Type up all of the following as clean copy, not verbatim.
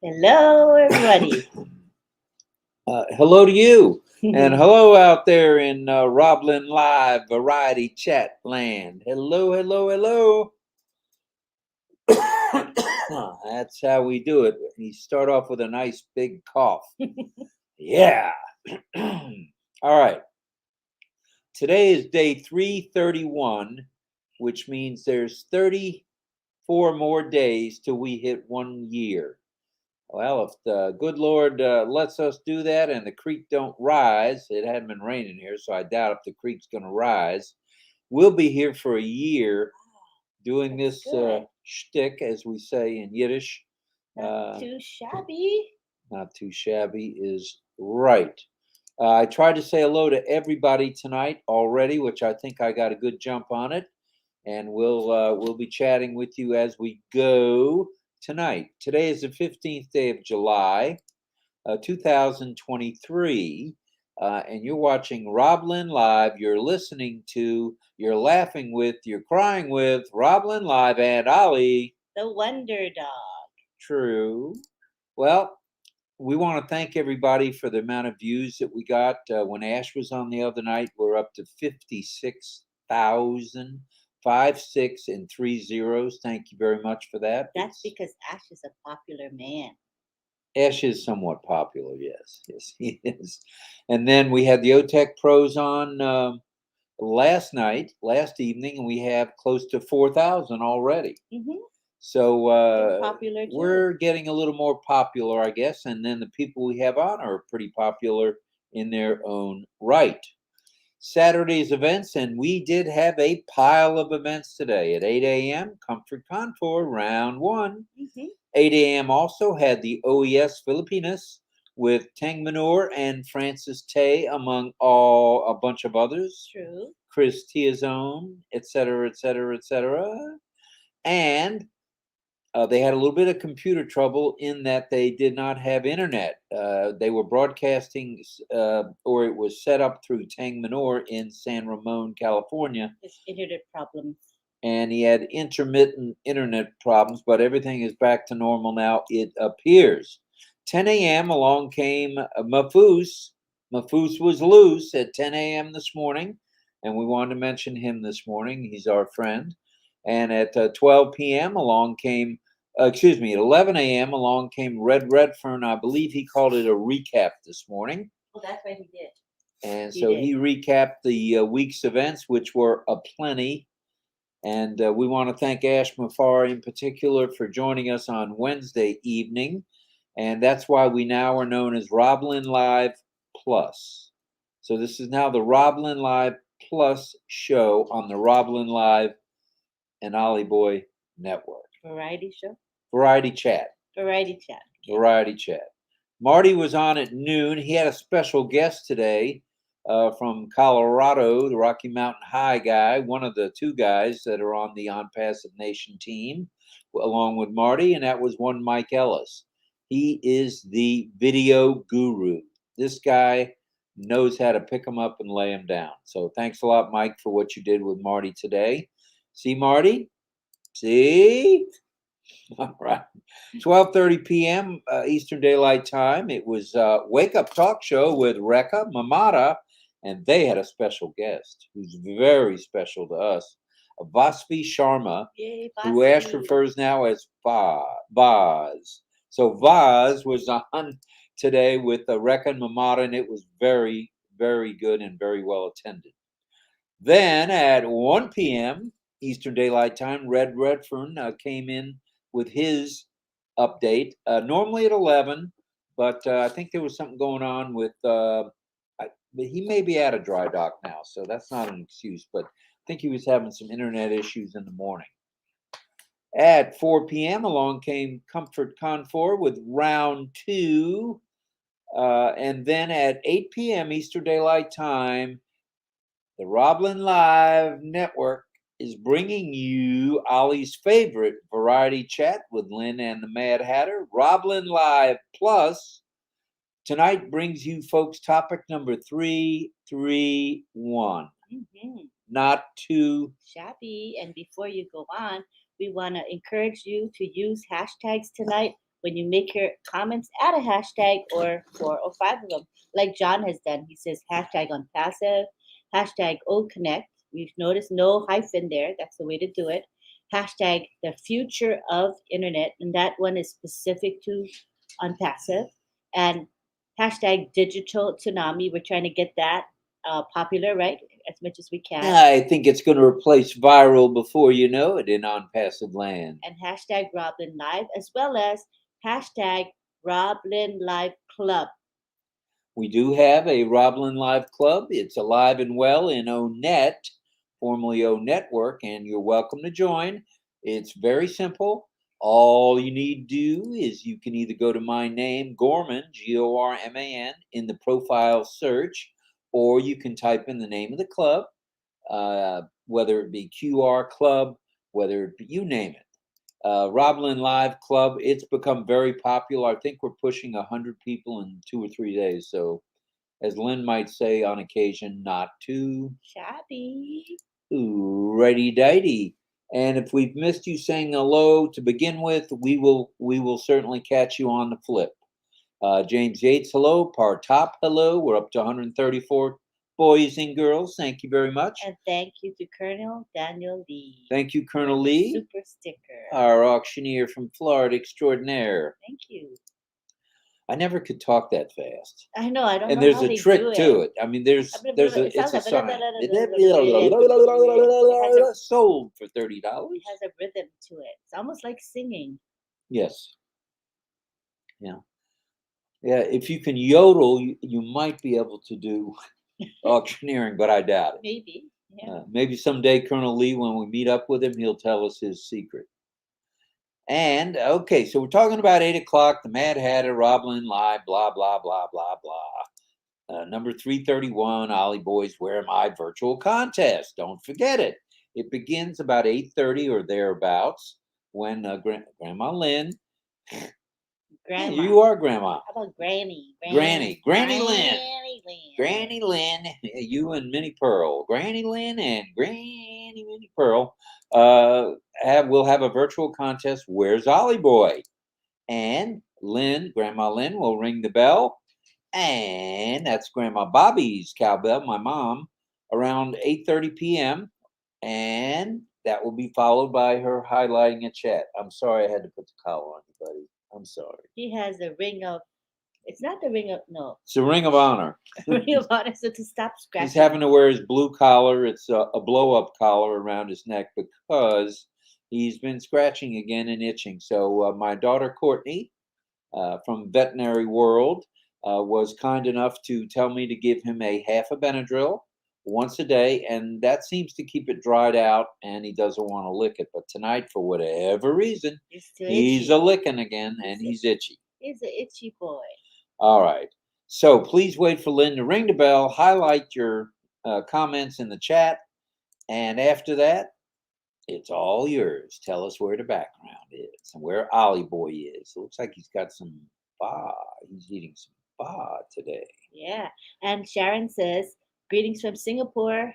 Hello, everybody. Hello to you, and hello out there in RobLynn Live Variety Chat Land. Hello, hello, hello. That's how we do it. You start off with a nice big cough. Yeah. All right. Today is day 331, which means there's 34 more days till we hit 1 year. Well, if the good Lord lets us do that and the creek don't rise, it hadn't been raining here, so I doubt if the creek's going to rise. We'll be here for a year doing this shtick, as we say in Yiddish. Not too shabby. Not too shabby is right. I tried to say hello to everybody tonight already, which I think I got a good jump on it, and we'll be chatting with you as we go tonight. Today is the 15th day of July, 2023, and you're watching RobLynn Live. You're listening to, you're laughing with, you're crying with RobLynn Live and Ollie. The Wonder Dog. True. Well, we want to thank everybody for the amount of views that we got. When Ash was on the other night, we're up to 56,000. 5, 6, and 3 zeros. Thank you very much for that. That's because Ash is a popular man. Ash is somewhat popular, yes. Yes, he is. And then we had the OTEC pros on last evening, and we have close to 4,000 already. Mm-hmm. So popular too. We're getting a little more popular, I guess. And then the people we have on are pretty popular in their own right. Saturday's events, and we did have a pile of events today. At 8 a.m., Comfort Contour, round 1. Mm-hmm. 8 a.m. also had the OES Filipinas with Tang Manor and Francis Tay, among a bunch of others. True. Chris Tiazone, etc., etc., etc. And they had a little bit of computer trouble in that they did not have internet. They were broadcasting, or it was set up through Tang Manor in San Ramon, California. His internet problems. And he had intermittent internet problems, but everything is back to normal now, it appears. 10 a.m. along came Mafus. Mafus was loose at 10 a.m. this morning, and we wanted to mention him this morning. He's our friend. And at 12 p.m. along came, at 11 a.m. along came Red Redfern. I believe he called it a recap this morning. Oh, that's right, he did. And he recapped the week's events, which were aplenty. And we want to thank Ash Mafar in particular for joining us on Wednesday evening. And that's why we now are known as RobLynn Live Plus. So this is now the RobLynn Live Plus show on the RobLynn Live and Ollie Boy Network. Variety show? Variety Chat. Variety Chat. Okay. Variety Chat. Marty was on at noon. He had a special guest today. From Colorado, the Rocky Mountain High guy, one of the two guys that are on the On Passive Nation team, along with Marty, and that was one Mike Ellis. He is the video guru. This guy knows how to pick him up and lay him down. So thanks a lot, Mike, for what you did with Marty today. See, Marty? See? All right. 12:30 p.m. Eastern Daylight Time. It was Wake Up Talk Show with Rekha Mamata, and they had a special guest who's very special to us, Vasvi Sharma, Yay, who Ash refers now as Vaz. So Vaz was on today with Rekha and Mamata, and it was very, very good and very well attended. Then at 1 p.m. Eastern Daylight Time, Red Redfern came in with his update. Normally at 11, but I think there was something going on with. He may be at a dry dock now, so that's not an excuse. But I think he was having some internet issues in the morning. At 4 p.m., along came Comfort Contour with round 2, and then at 8 p.m. Eastern Daylight Time, the RobLynn Live Network is bringing you Ollie's favorite variety chat with Lynn and the Mad Hatter, RobLynn Live Plus. Tonight brings you folks topic number 331. Mm-hmm. Not too shabby. And before you go on, we want to encourage you to use hashtags tonight when you make your comments, add a hashtag or 4 or 5 of them, like John has done. He says hashtag on passive, hashtag OConnect. We've noticed no hyphen there. That's the way to do it. Hashtag the future of internet, and that one is specific to on passive. And hashtag digital tsunami. We're trying to get that popular, right? As much as we can. I think it's going to replace viral before you know it in On Passive Land. And hashtag RobLynn Live, as well as hashtag RobLynn Live Club. We do have a RobLynn Live Club. It's alive and well in ONet, formerly O Network, and you're welcome to join. It's very simple. All you need to do is you can either go to my name, Gorman, Gorman, in the profile search, or you can type in the name of the club, whether it be QR Club, whether it be, you name it. RobLynn Live Club, it's become very popular. I think we're pushing 100 people in 2 or 3 days. So, as Lynn might say on occasion, not too shabby. Righty-dighty. And if we've missed you saying hello to begin with, we will certainly catch you on the flip. James Yates, hello. Partop, hello. We're up to 134 boys and girls. Thank you very much. And thank you to Colonel Daniel Lee. Thank you, Colonel Lee. Super sticker. Our auctioneer from Florida extraordinaire. Thank you. I never could talk that fast. I know. I don't know. And there's how a they trick do to it. I mean, it's a sign. Sold for $30. It has a rhythm to it. It's almost like singing. Yes. Yeah. Yeah. If you can yodel, you might be able to do auctioneering, but I doubt it. Maybe. Yeah. Maybe someday, Colonel Lee, when we meet up with him, he'll tell us his secret. And okay, so we're talking about 8 o'clock, the Mad Hatter, RobLynn Live, blah, blah, blah, blah, blah. Number 331, Ollie Boys, Where Am I? Virtual contest. Don't forget it. It begins about 8:30 or thereabouts when Grandma Lynn. Grandma. You are Grandma. How about Granny? Granny Lynn. Lynn. Granny Lynn, you and Minnie Pearl. Granny Lynn and Granny Minnie Pearl we'll have a virtual contest, Where's Ollie Boy? And Grandma Lynn will ring the bell. And that's Grandma Bobby's cowbell, my mom, around 8:30 p.m. And that will be followed by her highlighting a chat. I'm sorry I had to put the collar on you, buddy. I'm sorry. He has a ring of, it's not the ring of, no. It's a ring of honor. Ring of honor, so to stop scratching. He's having to wear his blue collar. It's a blow-up collar around his neck because he's been scratching again and itching. So my daughter, Courtney, from Veterinary World, was kind enough to tell me to give him a half a Benadryl once a day, and that seems to keep it dried out, and he doesn't want to lick it. But tonight, for whatever reason, he's a licking again, and he's itchy. He's an itchy boy. All right. So please wait for Lynn to ring the bell, highlight your comments in the chat, and after that, it's all yours. Tell us where the background is and where Ollie Boy is. It looks like he's got some ba. He's eating some ba today. Yeah. And Sharon says, greetings from Singapore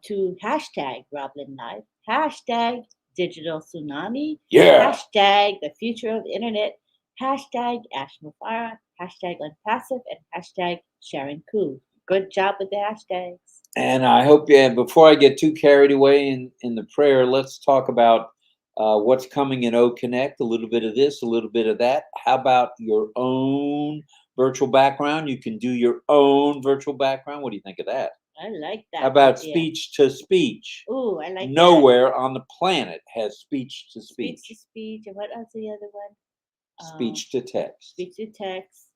to hashtag RobLynn Live, hashtag digital tsunami, hashtag the future of the internet, hashtag Ash Mufara, hashtag unpassive, and hashtag Sharon Koo. Good job with the hashtags. And I hope, before I get too carried away in the prayer, let's talk about what's coming in OConnect, a little bit of this, a little bit of that. How about your own virtual background? You can do your own virtual background. What do you think of that? I like that. How about speech to speech? Ooh, I like that. Nowhere on the planet has speech to speech. Speech to speech. And what else is the other one? Speech to text. Speech to text.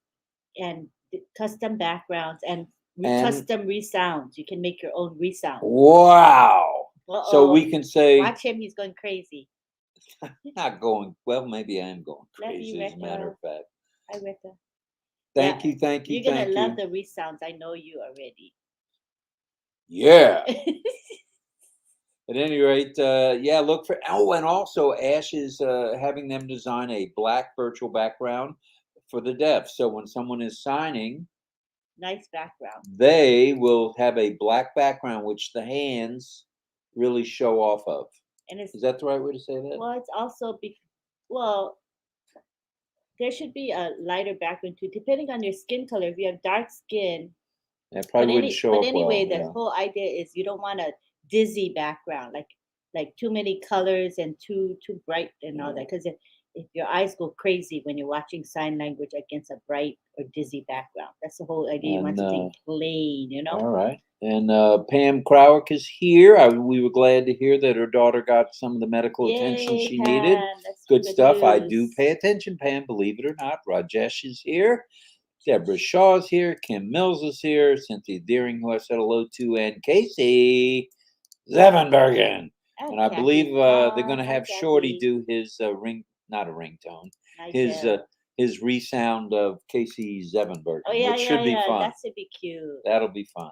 And custom backgrounds and custom resounds. You can make your own resound. Wow. So we can say, watch him, he's going crazy. Not going, well, maybe I am going crazy, you, as a matter of fact. Hi, Rita. Thank you, thank you, You're thank you. going to love the resounds. I know you already. Yeah. At any rate, look for, and also Ash is having them design a black virtual background for the deaf. So when someone is signing, nice background, they will have a black background, which the hands really show off of. And is that the right way to say that? Well, it's also there should be a lighter background too, depending on your skin color. If you have dark skin, It probably wouldn't show but up anyway, well. the Yeah. whole idea is you don't want a dizzy background, like too many colors and too bright and all that. Because if your eyes go crazy when you're watching sign language against a bright or dizzy background, that's the whole idea. You want And something plain, all right. And Pam Crowick is here. We were glad to hear that her daughter got some of the medical attention Yay, she needed. Pam. That's Good stuff. I do news. pay attention, Pam, believe it or not. Rajesh is here. Deborah Shaw is here. Kim Mills is here. Cynthia Deering, who I said hello to, and Casey Zevenbergen. And I Kathy. believe they're going to Hi, have Shorty Kathy. do his not a ringtone, Hi, his Jill. his resound of Casey Zevenbergen, Oh yeah, which yeah, should be yeah. fun. That should be cute. That'll be fun.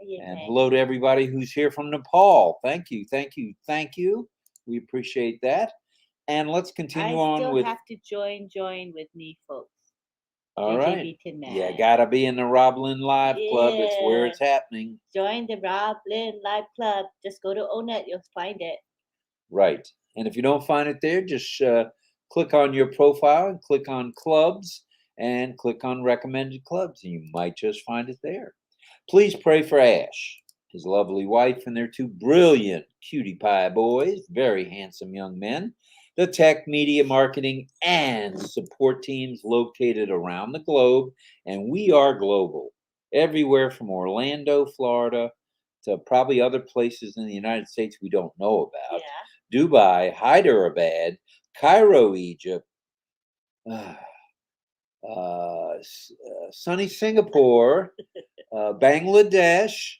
Yeah, And thanks. hello to everybody who's here from Nepal. Thank you, thank you, thank you. We appreciate that. And let's continue on still with. have to join with me, folks. All right. JJB tonight. Yeah, gotta be in the RobLynn Live Club. That's where Yeah. it's happening. Join the RobLynn Live Club. Just go to Onet, you'll find it. Right. And if you don't find it there, just click on your profile and click on clubs and click on recommended clubs, and you might just find it there. Please pray for Ash, his lovely wife, and their two brilliant cutie pie boys, very handsome young men. The tech, media, marketing, and support teams located around the globe, and we are global, everywhere from Orlando, Florida, to probably other places in the United States we don't know about. Yeah. Dubai, Hyderabad, Cairo, Egypt, sunny Singapore, Bangladesh,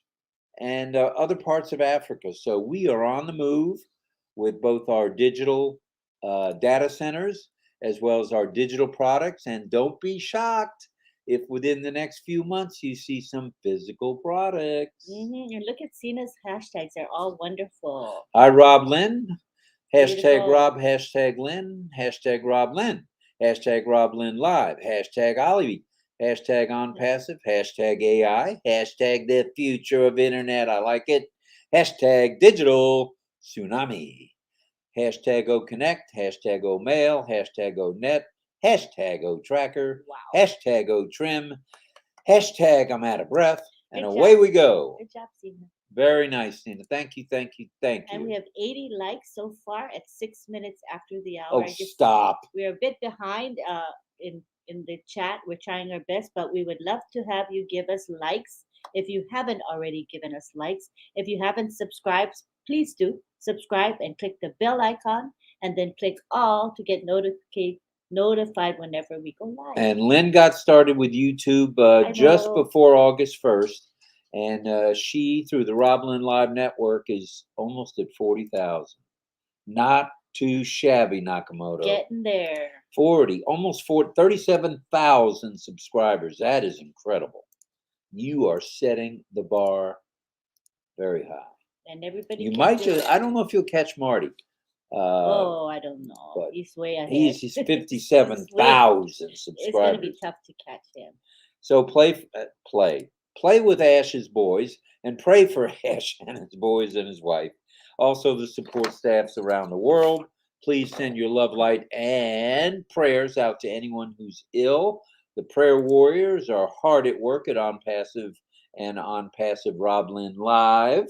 and other parts of Africa. So we are on the move with both our digital data centers as well as our digital products. And don't be shocked if within the next few months you see some physical products. And look at Cena's hashtags. They're all wonderful. Hi, RobLynn. Hashtag Beautiful. Rob, hashtag Lynn, hashtag RobLynn, hashtag RobLynn Live, hashtag Ollie, hashtag On Passive, hashtag AI, hashtag the future of internet. I like it. Hashtag digital tsunami. Hashtag O Connect, hashtag O Mail, hashtag O Net, hashtag O Tracker, hashtag O Trim, hashtag I'm out of breath, and away we go. Good job, Cena. Very nice, Cena. Thank you, thank you, thank you. And we have 80 likes so far at 6 minutes after the hour. Oh, stop. We're a bit behind in the chat. We're trying our best, but we would love to have you give us likes. If you haven't already given us likes, if you haven't subscribed, please do subscribe and click the bell icon, and then click all to get notified whenever we go live. And Lynn got started with YouTube just before August 1st. And she, through the RobLynn Live Network, is almost at 40,000. Not too shabby, Nakamoto. Getting there. 37,000 subscribers. That is incredible. You are setting the bar very high. And everybody. You might just, I don't know if you'll catch Marty. I don't know. He's way ahead. He's 57,000 subscribers. It's going to be tough to catch him. So play with Ash's boys and pray for Ash and his boys and his wife. Also, the support staffs around the world. Please send your love, light, and prayers out to anyone who's ill. The prayer warriors are hard at work at On Passive and On Passive RobLynn Live.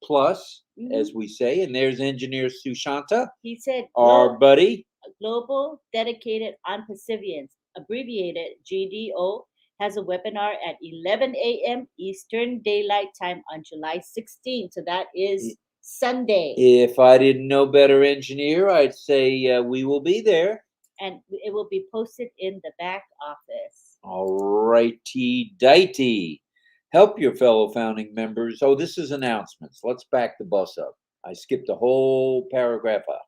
Plus, as we say, and there's engineer Sushanta. He said, our buddy. Global Dedicated On Passivians, abbreviated GDO, has a webinar at 11 a.m. Eastern Daylight Time on July 16th. So that is Sunday. If I didn't know better, engineer, I'd say we will be there. And it will be posted in the back office. All righty, dighty. Help your fellow founding members. Oh, this is announcements. Let's back the bus up. I skipped a whole paragraph up.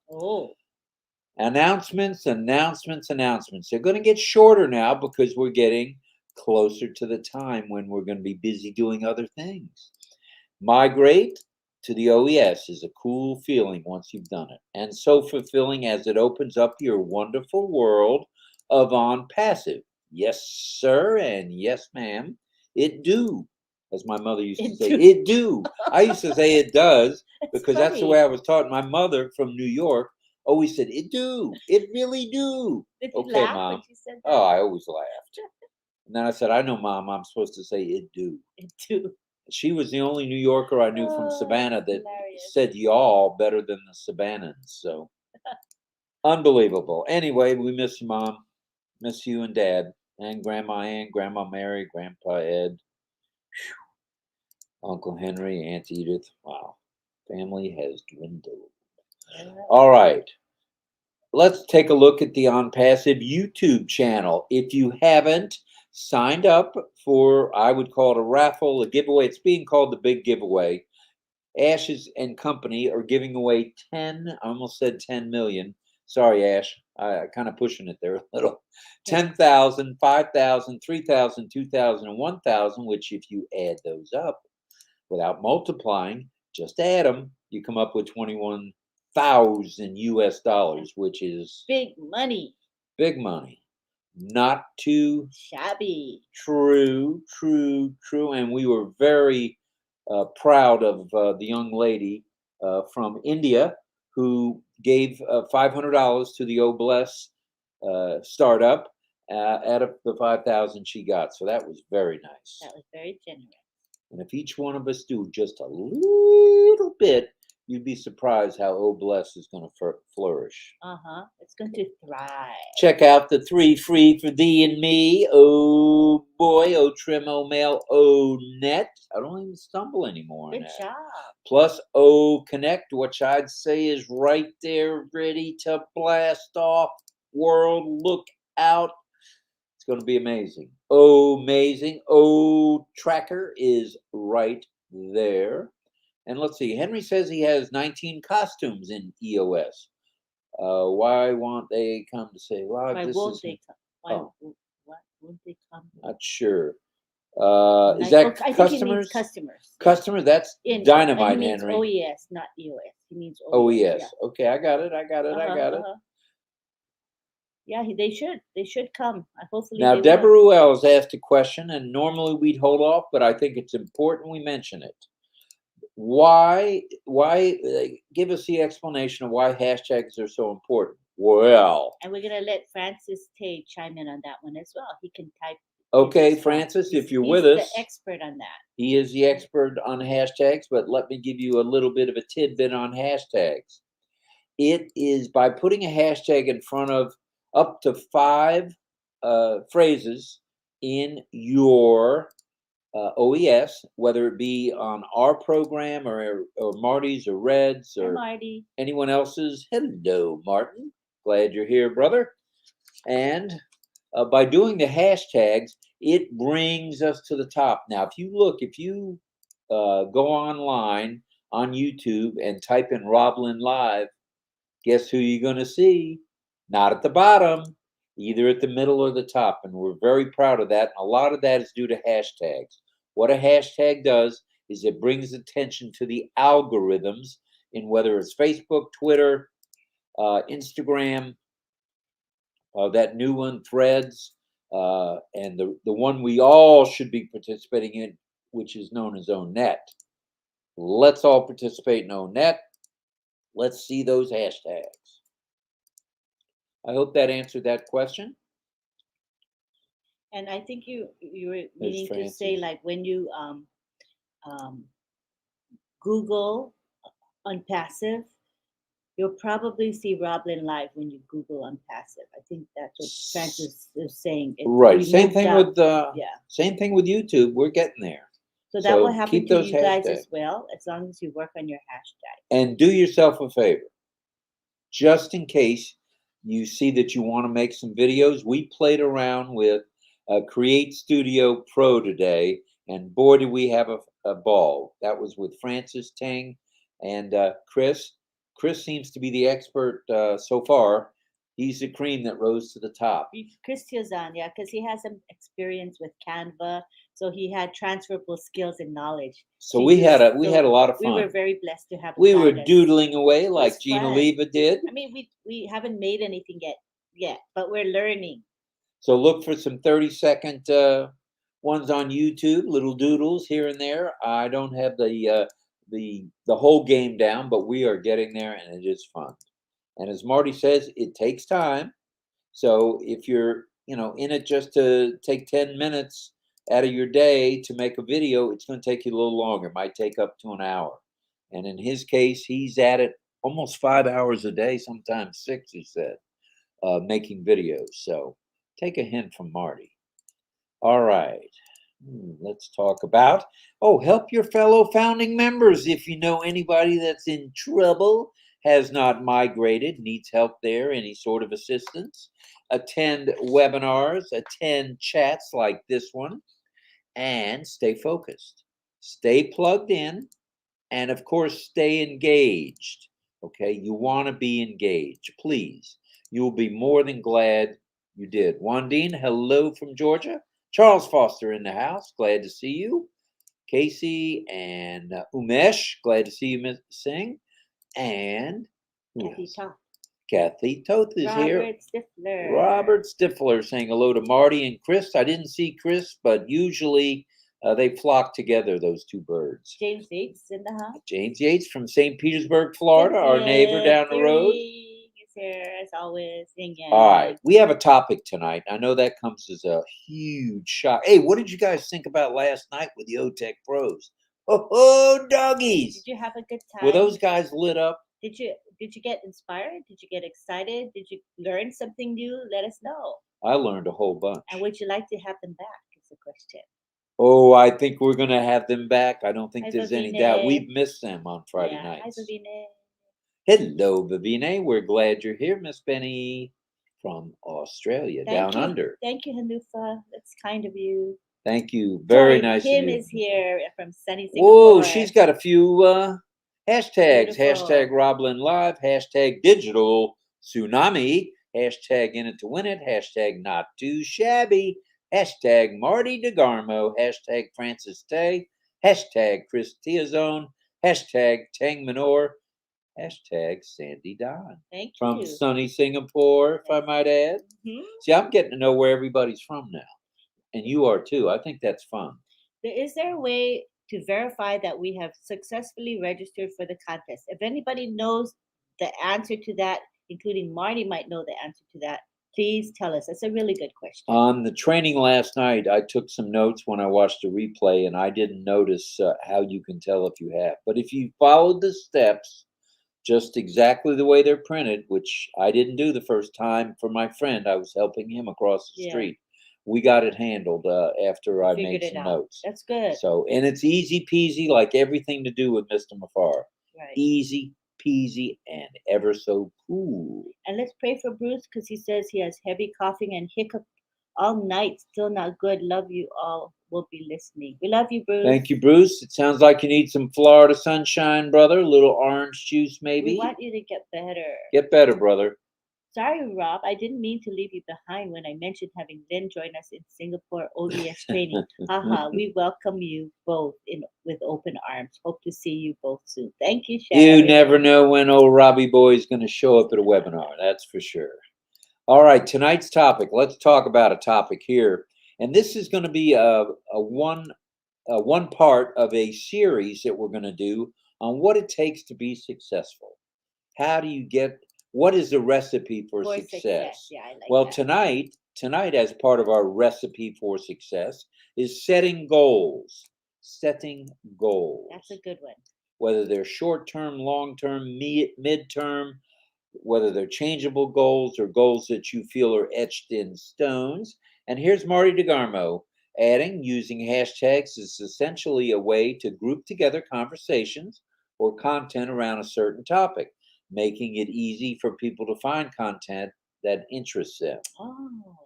Announcements. They're going to get shorter now because we're getting closer to the time when we're going to be busy doing other things. Migrate to the OES is a cool feeling once you've done it, and so fulfilling as it opens up your wonderful world of On Passive. Yes, sir, and yes, ma'am. It do, as my mother used to say. It do. I used to say it does because that's the way I was taught. My mother from New York always said, "It do. It really do." Did you Okay, laugh when Mom. she said that? Oh, I always laughed. And then I said, "I know, Mom. I'm supposed to say it do." It do. She was the only New Yorker I knew from Oh, Savannah that's that hilarious. said y'all better than the Savannahans. So unbelievable. Anyway, we miss you, Mom. Miss you and Dad and Grandma Ann, Grandma Mary, Grandpa Ed, Uncle Henry, Aunt Edith. Wow, family has dwindled. Yeah. All right, let's take a look at the On Passive YouTube channel. If you haven't signed up for, I would call it a raffle, a giveaway. It's being called the Big Giveaway. Ashes and Company are giving away 10, I almost said 10 million. Sorry, Ash, I kind of pushing it there a little. 10,000, 5,000, 3,000, 2,000, and 1,000, which if you add those up without multiplying, just add them, you come up with 21,000 US dollars, which is Big money. big money. Not too Shabby. true. And we were very proud of the young lady from India who gave $500 to the Obless startup out of the 5,000 she got. So that was very nice. That was very generous. And if each one of us do just a little bit, you'd be surprised how Obless is going to flourish. It's going to thrive. Check out the 3 free for thee and me. Oh boy, oh trim, oh mail, oh net. I don't even stumble anymore. Good job. Plus oh connect, which I'd say is right there, ready to blast off. World, look out. It's going to be amazing. Oh, amazing. Oh, tracker is right there. And let's see. Henry says he has 19 costumes in EOS. Why won't they come to say, well, Why this won't is, they come? Why won't they come? not sure. Is I that think he means customers? Customers. Customer, that's He dynamite, means Henry. OES, not EOS. He means OES. OES. Yeah. Okay, I got it. I got it. Yeah, they should. They should come. Hopefully Now, they Deborah will. Ruel's asked a question, and normally we'd hold off, but I think it's important we mention it. Why, give us the explanation of why hashtags are so important. Well, And we're going to let Francis Tay chime in on that one as well. He can type. okay, Francis, if you're with us. He's the expert on that. He is the expert on hashtags, but let me give you a little bit of a tidbit on hashtags. It is by putting a hashtag in front of up to 5 phrases in your OES, whether it be on our program or Marty's or Red's or Marty. anyone else's. Hello, Martin. Glad you're here, brother. And by doing the hashtags, it brings us to the top. Now, if you go online on YouTube and type in RobLynn Live, guess who you're going to see? Not at the bottom, either at the middle or the top. And we're very proud of that. And a lot of that is due to hashtags. What a hashtag does is it brings attention to the algorithms in whether it's Facebook, Twitter, Instagram, that new one, Threads, and the one we all should be participating in, which is known as ONET. Let's all participate in ONET. Let's see those hashtags. I hope that answered that question. And I think you were meaning to say, like, when you Google on passive, you'll probably see RobLynn Live when you Google on passive. I think that's what Francis is saying. Right. Same thing with same thing with YouTube. We're getting there. So that will happen to you guys hashtags as well, as long as you work on your hashtag. And do yourself a favor, just in case you see that you want to make some videos. We played around with Create Studio Pro today, and boy, did we have a ball. That was with Francis Tang and Chris. Chris seems to be the expert so far. He's the cream that rose to the top. Chris Tiozan, yeah, because he has some experience with Canva, so he had transferable skills and knowledge. So we had a lot of fun. We were very blessed to have. We were doodling away like Gina Leva did. I mean, we haven't made anything yet, but we're learning. So look for some 30-second ones on YouTube, little doodles here and there. I don't have the whole game down, but we are getting there, and it is fun. And as Marty says, it takes time. So if you're, in it just to take 10 minutes out of your day to make a video, it's going to take you a little longer. It might take up to an hour. And in his case, he's at it almost 5 hours a day, sometimes 6, he said, making videos. So take a hint from Marty. All right. Let's talk about, help your fellow founding members. If you know anybody that's in trouble, has not migrated, needs help there, any sort of assistance, attend webinars, attend chats like this one, and stay focused. Stay plugged in, and of course, stay engaged. Okay, you want to be engaged, please. You will be more than glad you did. Wandine, hello from Georgia. Charles Foster in the house, glad to see you. Casey and Umesh, glad to see you, Singh. And Kathy Toth is here. Robert Stifler. Robert Stifler saying hello to Marty and Chris. I didn't see Chris, but usually they flock together, those two birds. James Yates in the house. James Yates from St. Petersburg, Florida, our neighbor down the road. Is here as always. All right, we have a topic tonight. I know that comes as a huge shock. Hey, what did you guys think about last night with the OTech pros? Oh, doggies! Did you have a good time? Were those guys lit up? Did you get inspired? Did you get excited? Did you learn something new? Let us know. I learned a whole bunch. And would you like to have them back? Is the question. Oh, I think we're going to have them back. I don't think there's any doubt. We've missed them on Friday nights. Hi, Vivine. Hello, Vivine. We're glad you're here, Miss Benny from Australia, down under. Thank you, Hanufa. That's kind of you. Thank you. Very nice of you. Kim is here from sunny Singapore. Whoa, she's got a few hashtags. Beautiful. Hashtag RobLynn Live. Hashtag digital tsunami. Hashtag in it to win it. Hashtag not too shabby. Hashtag Marty DeGarmo. Hashtag Francis Tay. Hashtag Chris Tiazone. Hashtag Tang Manor. Hashtag Sandy Don. Thank you. From sunny Singapore, if I might add. Mm-hmm. See, I'm getting to know where everybody's from now. And you are too. I think that's fun. Is there a way to verify that we have successfully registered for the contest? If anybody knows the answer to that, including Marty might know the answer to that, please tell us. That's a really good question. On the training last night, I took some notes when I watched the replay, and I didn't notice how you can tell if you have. But if you followed the steps just exactly the way they're printed, which I didn't do the first time for my friend, I was helping him across the street. We got it handled after I made some notes. That's good. So, and it's easy peasy, like everything to do with Mr. Mafar. Right. Easy peasy and ever so cool. And let's pray for Bruce because he says he has heavy coughing and hiccup all night. Still not good. Love you all. We'll be listening. We love you, Bruce. Thank you, Bruce. It sounds like you need some Florida sunshine, brother. A little orange juice, maybe. We want you to get better. Get better, brother. Sorry, Rob. I didn't mean to leave you behind when I mentioned having Lynn join us in Singapore ODS training. Haha, we welcome you both with open arms. Hope to see you both soon. Thank you, Sharon. You never know when old Robbie Boy is going to show up at a webinar. That's for sure. All right, tonight's topic. Let's talk about a topic here. And this is going to be a one part of a series that we're going to do on what it takes to be successful. How do you get... What is the recipe for success? Yeah, I like well, that. tonight, as part of our recipe for success, is setting goals. Setting goals. That's a good one. Whether they're short-term, long-term, mid-term, whether they're changeable goals or goals that you feel are etched in stones. And here's Marty DeGarmo adding, using hashtags is essentially a way to group together conversations or content around a certain topic, making it easy for people to find content that interests them. Oh,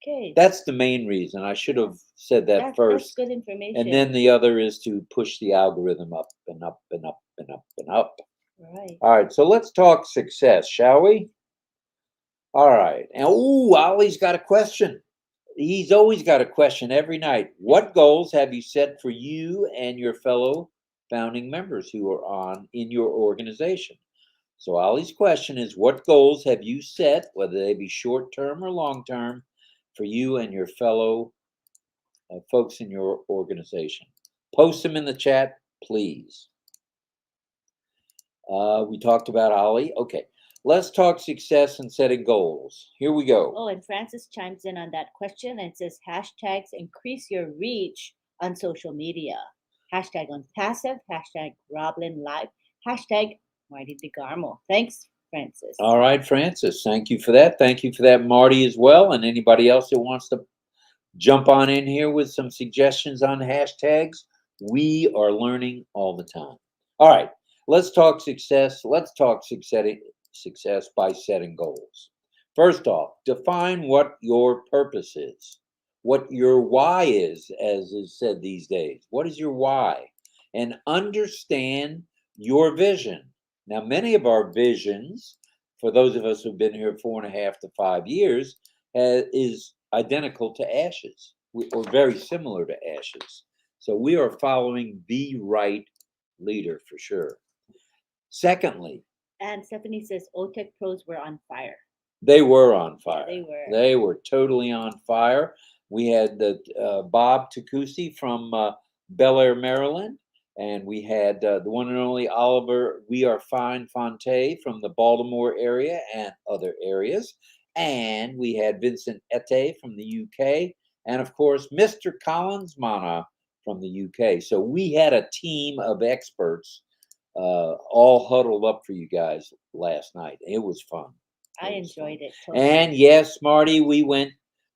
okay. That's the main reason. I should have said that first. That's good information. And then the other is to push the algorithm up and up and up and up and up. Right. All right, so let's talk success, shall we? All right. And Ollie's got a question. He's always got a question every night. What goals have you set for you and your fellow founding members who are in your organization? So Ollie's question is, what goals have you set, whether they be short-term or long-term, for you and your fellow folks in your organization? Post them in the chat, please. We talked about Ollie. Okay. Let's talk success and setting goals. Here we go. Oh, and Francis chimes in on that question and says hashtags increase your reach on social media. Hashtag on passive, hashtag RobLynn Live, hashtag Marty DeGarmo. Thanks, Francis. All right, Francis. Thank you for that. Thank you for that, Marty, as well. And anybody else that wants to jump on in here with some suggestions on hashtags. We are learning all the time. All right, let's talk success. Let's talk success by setting goals. First off, define what your purpose is, what your why is, as is said these days. What is your why? And understand your vision. Now, many of our visions, for those of us who've been here 4.5 to 5 years, is identical to ashes, or very similar to ashes. So we are following the right leader for sure. Secondly, and Stephanie says OTEC pros were on fire. They were on fire. Yeah, they were totally on fire. We had the Bob Takusi from Bel Air, Maryland, and we had the one and only Oliver We Are Fine Fonte from the Baltimore area and other areas. And we had Vincent Ete from the UK, and of course, Mr. Collins Mana from the UK. So we had a team of experts all huddled up for you guys last night. It was fun. I enjoyed it. Totally. And yes, Marty, we went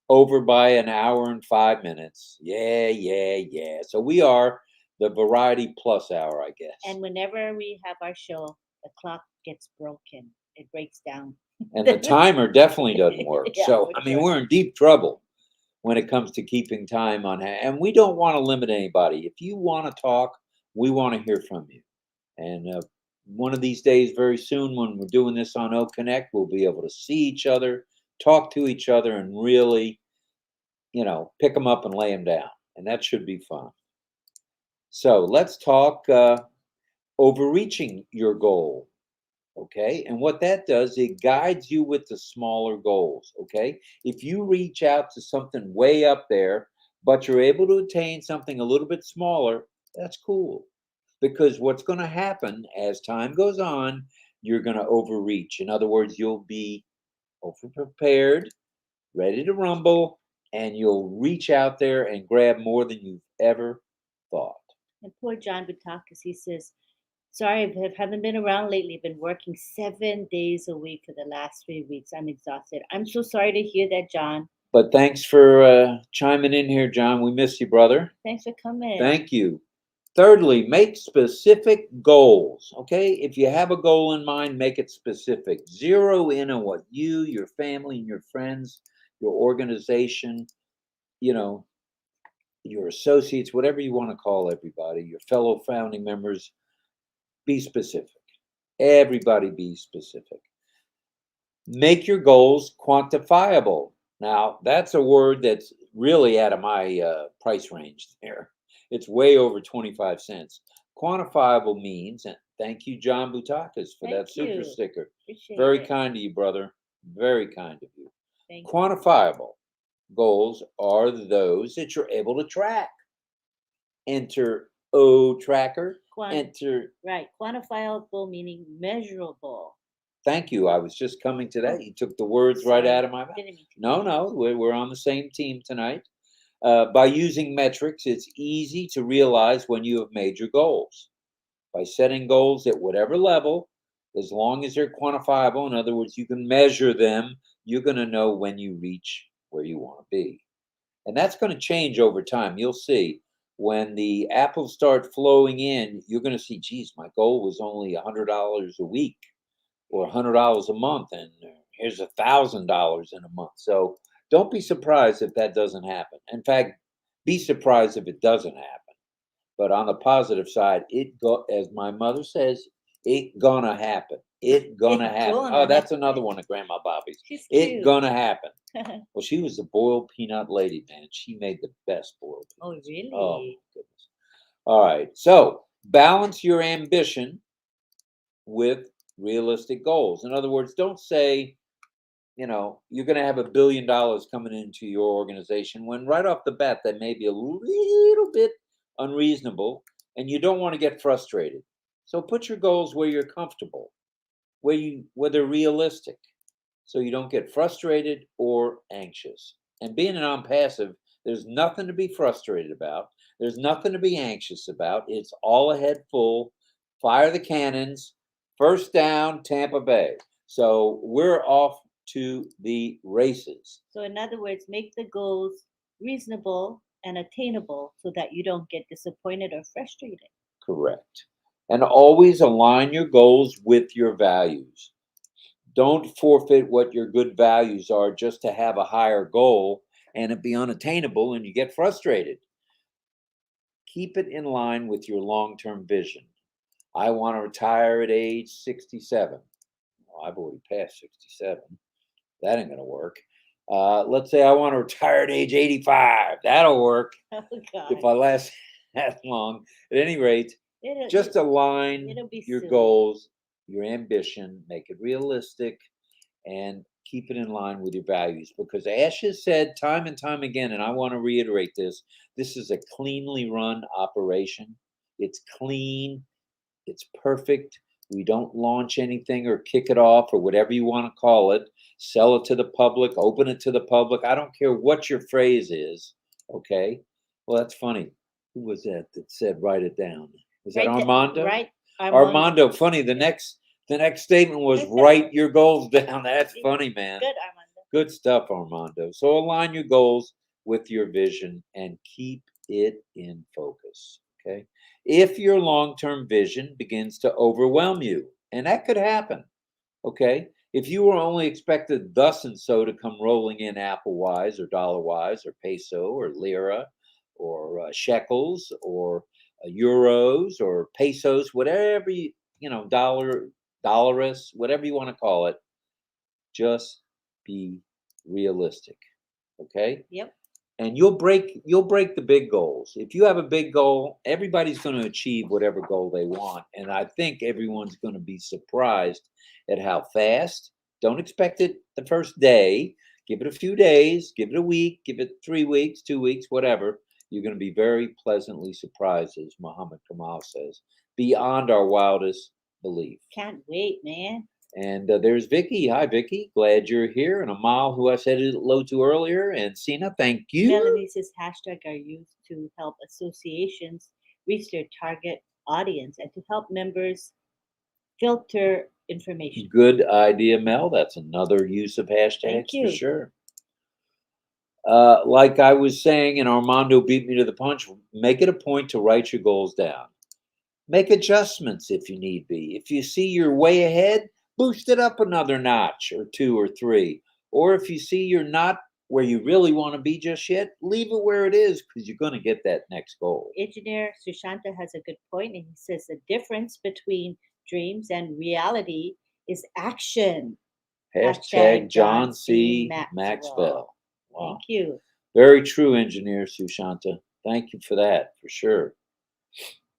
over by an hour and 5 minutes. Yeah. So we are the Variety Plus hour, I guess. And whenever we have our show, the clock gets broken. It breaks down. And the timer definitely doesn't work. Yeah, so, I mean, we're in deep trouble when it comes to keeping time on hand. And we don't want to limit anybody. If you want to talk, we want to hear from you. And one of these days, very soon, when we're doing this on O Connect, we'll be able to see each other, talk to each other, and really, pick them up and lay them down. And that should be fun. So let's talk overreaching your goal. Okay. And what that does, it guides you with the smaller goals. Okay. If you reach out to something way up there, but you're able to attain something a little bit smaller, that's cool. Because what's going to happen as time goes on, you're going to overreach. In other words, you'll be overprepared, ready to rumble, and you'll reach out there and grab more than you've ever thought. And poor John Butakis, he says, sorry, I haven't been around lately. I've been working 7 days a week for the last 3 weeks. I'm exhausted. I'm so sorry to hear that, John. But thanks for chiming in here, John. We miss you, brother. Thanks for coming. Thank you. Thirdly, make specific goals. Okay, if you have a goal in mind, make it specific. Zero in on what you, your family, and your friends, your organization, your associates, whatever you want to call everybody, your fellow founding members, be specific. Everybody be specific. Make your goals quantifiable. Now, that's a word that's really out of my price range there. It's way over 25 cents. Quantifiable means, and thank you, John Butakis, for that super sticker. Very kind of you, brother. Very kind of you. Quantifiable goals are those that you're able to track. Enter O tracker. Enter. Right. Quantifiable meaning measurable. Thank you. I was just coming to that. You took the words right out of my mouth. No, we're on the same team tonight. By using metrics, it's easy to realize when you have made your goals. By setting goals at whatever level, as long as they're quantifiable, in other words, you can measure them, you're going to know when you reach where you want to be. And that's going to change over time. You'll see when the apples start flowing in, you're going to see, geez, my goal was only $100 a week or $100 a month, and here's $1,000 in a month. So don't be surprised if that doesn't happen. In fact, be surprised if it doesn't happen. But on the positive side, as my mother says, it gonna happen. It gonna happen. That's another one of Grandma Bobby's. It gonna happen. Well, she was the boiled peanut lady, man. She made the best boiled peanuts. Oh, really? Oh, my goodness. All right. So balance your ambition with realistic goals. In other words, don't say, you're going to have $1 billion coming into your organization when right off the bat that may be a little bit unreasonable and you don't want to get frustrated. So put your goals where you're comfortable. where they're realistic, so you don't get frustrated or anxious. And being a non-passive, there's nothing to be frustrated about. There's nothing to be anxious about. It's all ahead full. Fire the cannons. First down, Tampa Bay. So we're off to the races. So in other words, make the goals reasonable and attainable so that you don't get disappointed or frustrated. Correct. And always align your goals with your values. Don't forfeit what your good values are just to have a higher goal and it be unattainable and you get frustrated. Keep it in line with your long-term vision. I want to retire at age 67. Well, I've already passed 67. That ain't going to work. Let's say I want to retire at age 85. That'll work Oh God. if I last that long. At any rate, just align your silly. goals, your ambition, make it realistic, and keep it in line with your values. Because Ash has said time and time again, and I want to reiterate this is a cleanly run operation. It's clean, it's perfect. We don't launch anything or kick it off or whatever you want to call it. Sell it to the public, open it to the public. I don't care what your phrase is. Okay. Well, that's funny. Who was that said write it down? Was that Armando? Right. Armando. Funny. The next statement was write your goals down. That's funny, man. Good, Armando. Good stuff, Armando. So align your goals with your vision and keep it in focus. Okay. If your long-term vision begins to overwhelm you, and that could happen, okay? If you were only expected thus and so to come rolling in Apple-wise or dollar-wise or peso or lira or shekels or euros or pesos, whatever dollars, whatever you want to call it, just be realistic, okay? Yep. And you'll break the big goals. If you have a big goal, everybody's going to achieve whatever goal they want. And I think everyone's going to be surprised at how fast. Don't expect it the first day. Give it a few days, give it a week, give it 3 weeks, 2 weeks, whatever. You're going to be very pleasantly surprised, as Muhammad Kamal says, beyond our wildest belief. Can't wait, man. And there's Vicky. Hi, Vicky. Glad you're here. And Amal, who I said hello to earlier. And Sina, thank you. Melanie says hashtag are used to help associations reach their target audience and to help members filter information. Good idea, Mel. That's another use of hashtags Thank you. for sure. Like I was saying, and Armando beat me to the punch, make it a point to write your goals down. Make adjustments if you need be. If you see you're way ahead, boost it up another notch or 2 or 3. Or if you see you're not where you really want to be just yet, leave it where it is because you're going to get that next goal. Engineer Sushanta has a good point, and he says the difference between dreams and reality is action. Hashtag John C. Maxwell. Wow. Thank you. Very true, Engineer Sushanta. Thank you for that, for sure.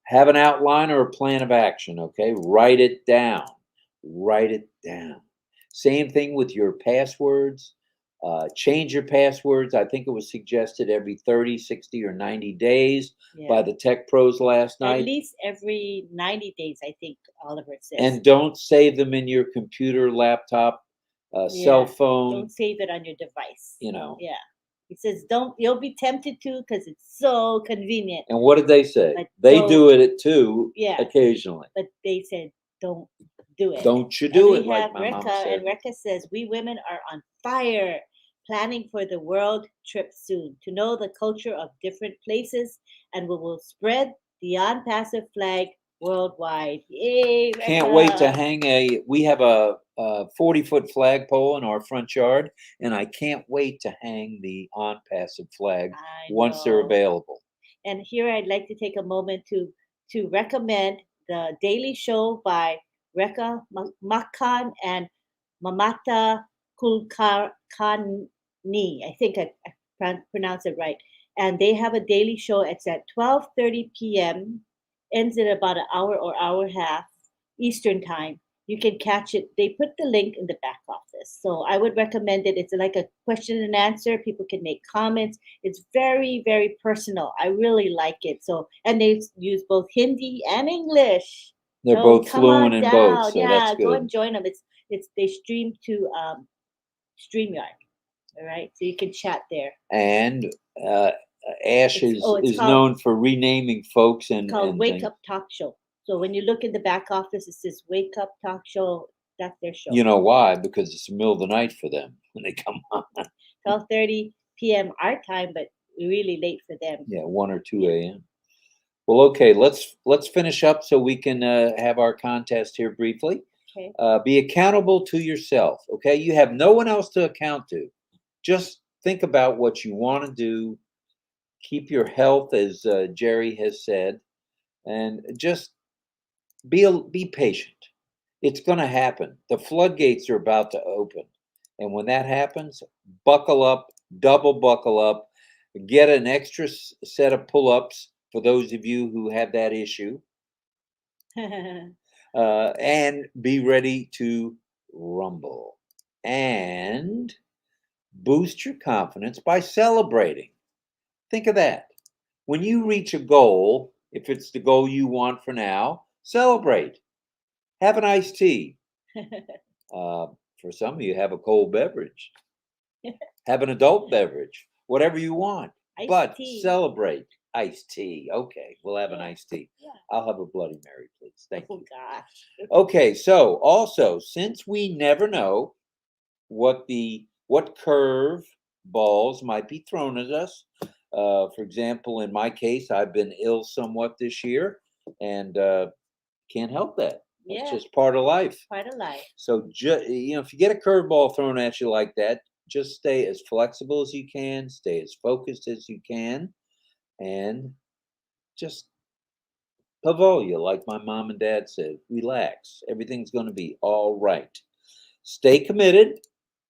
Have an outline or a plan of action, okay? Write it down. Write it down. Same thing with your passwords. Change your passwords. I think it was suggested every 30, 60, or 90 days by the tech pros last night. At least every 90 days, I think Oliver says. And don't save them in your computer, laptop, cell phone. Don't save it on your device. Yeah. He says, you'll be tempted to because it's so convenient. And what did they say? But they do it too occasionally. But they said, don't do it. Don't you do it like like my Rekha, mama said. And Rekha says, we women are on fire, planning for the world trip soon to know the culture of different places, and we will spread the on-passive flag worldwide. Yay, Rekha. Can't wait to hang we have a 40-foot flagpole in our front yard, and I can't wait to hang the on-passive flag once they're available. And here I'd like to take a moment to recommend the Daily Show by Rekha Makhan and Mamata Kulkarni. I think I pronounced it right. And they have a daily show. It's at 12:30 p.m. Ends in about an hour or hour and a half Eastern time. You can catch it. They put the link in the back office. So I would recommend it. It's like a question and answer. People can make comments. It's very, very personal. I really like it. So, and they use both Hindi and English. They're No, both come fluent on in down. both, so Yeah, that's go good. and join them. It's they stream to StreamYard. All right, so you can chat there. And Ash is known for renaming folks It's called and Wake things. Up Talk Show. So when you look in the back office, it says Wake Up Talk Show. That's their show. You know why? Because it's the middle of the night for them when they come on. 12:30 p.m. our time, but really late for them. Yeah, 1 or 2 a.m. Well, okay, let's finish up so we can have our contest here briefly. Okay. Be accountable to yourself. Okay, you have no one else to account to. Just think about what you want to do. Keep your health, as Jerry has said, and just be patient. It's going to happen. The floodgates are about to open, and when that happens, buckle up, double buckle up, get an extra set of pull-ups for those of you who have that issue, and be ready to rumble and boost your confidence by celebrating. Think of that. When you reach a goal, if it's the goal you want for now, celebrate. Have an iced tea. For some of you, have a cold beverage. Have an adult beverage, whatever you want. But celebrate. Iced tea. Okay, we'll have an iced tea. Yeah. I'll have a Bloody Mary, please. Thank you. Gosh. Okay, so also, since we never know what curve balls might be thrown at us, for example, in my case, I've been ill somewhat this year, and can't help that. It's just part of life. Part of life. So, if you get a curveball thrown at you like that, just stay as flexible as you can, stay as focused as you can, and just pavolia, like my mom and dad said. Relax. Everything's going to be all right. Stay committed.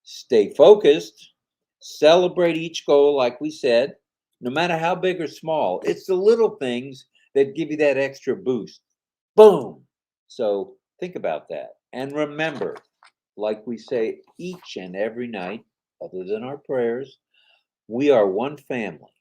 Stay focused. Celebrate each goal, like we said, no matter how big or small. It's the little things that give you that extra boost. Boom. So think about that. And remember, like we say each and every night, other than our prayers, we are one family,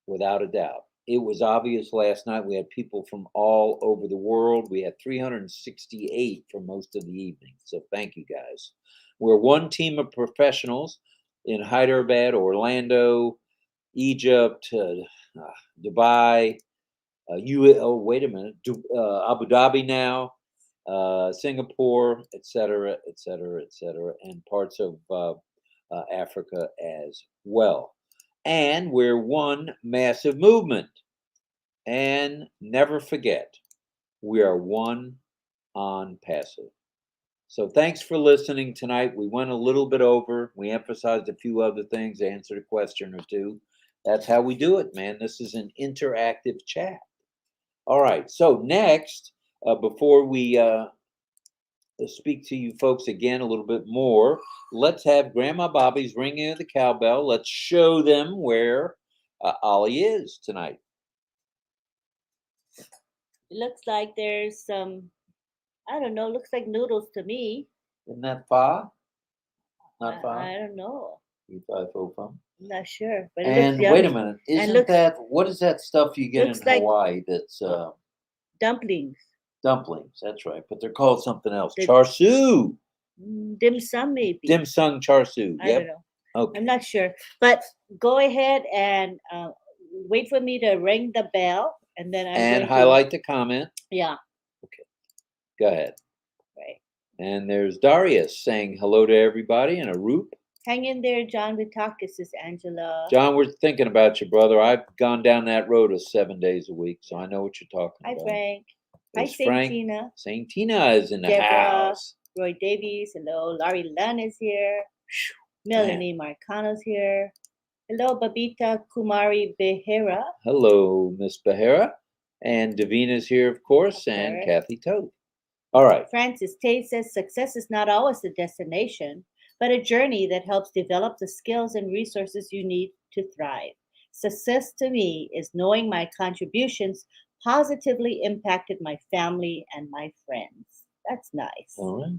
without a doubt. It was obvious last night. We had people from all over the world. We had 368 for most of the evening. So thank you, guys. We're one team of professionals in Hyderabad, Orlando, Egypt, Dubai, wait a minute, Abu Dhabi now, Singapore, etc., etc., etc., and parts of Africa as well. And we're one massive movement. And never forget, we are one on passive. So thanks for listening tonight. We went a little bit over. We emphasized a few other things, answered a question or two. That's how we do it, man. This is an interactive chat. All right. So next, before we speak to you folks again a little bit more, let's have Grandma Bobby's ringing of the cowbell. Let's show them where Ollie is tonight. It looks like there's some, I don't know, looks like noodles to me. Isn't that pho? Not pho? I don't know. I'm not sure. But and wait a minute. Isn't that, what is that stuff you get in Hawaii that's dumplings? Dumplings, that's right. But they're called something else. Char siu. Dim sum, maybe. Dim sum char siu. I don't know. Okay. I'm not sure. But go ahead and wait for me to ring the bell. And then I'm going highlight the comment. Yeah. Okay. Go ahead. Right. And there's Darius saying hello to everybody and a Roop. Hang in there, John Vitakis, is Angela. John, we're thinking about you, brother. I've gone down that road 7 days a week, so I know what you're talking about. Hi, Frank. There's Hi, Saint Tina. Saint Tina is in the Deborah, house. Roy Davies, hello. Laurie Lunn is here. Melanie Marcano's here. Hello, Babita Kumari Behera. Hello, Miss Behera. And Davina's here, of course, and Kathy Tote. All right. Francis Tate says success is not always the destination, but a journey that helps develop the skills and resources you need to thrive. Success to me is knowing my contributions positively impacted my family and my friends. That's nice. All right.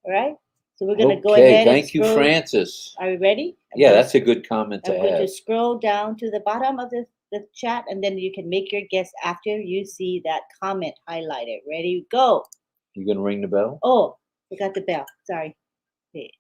All right. So we're going to go ahead and thank you, Francis. Are we ready? That's a good comment to have. I'm going to scroll down to the bottom of the the chat, and then you can make your guess after you see that comment highlighted. Ready? Go. You gonna ring the bell? Oh, forgot the bell. Sorry. Okay.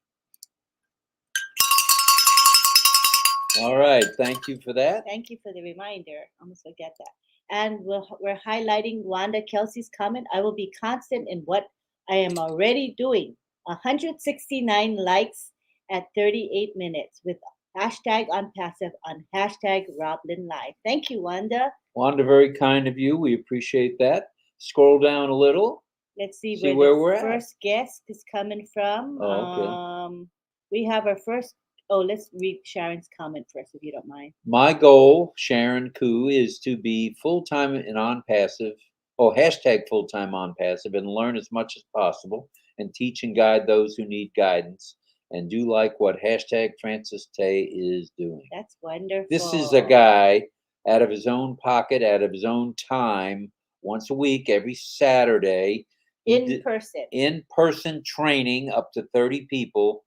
All right. Thank you for that. Thank you for the reminder. Almost forget that. And we're highlighting Wanda Kelsey's comment. I will be constant in what I am already doing. 169 likes at 38 minutes with hashtag on passive on hashtag RobLynn Live. Thank you, Wanda. Wanda, very kind of you. We appreciate that. Scroll down a little. Let's see See where where the we're at. first guest is coming from. Oh, okay. We have our first. Oh, let's read Sharon's comment first, if you don't mind. My goal, Sharon Koo, is to be full-time and on passive. Oh, hashtag full-time on passive and learn as much as possible and teach and guide those who need guidance and do like what hashtag Francis Tay is doing. That's wonderful. This is a guy out of his own pocket, out of his own time, once a week, every Saturday. In-person training up to 30 people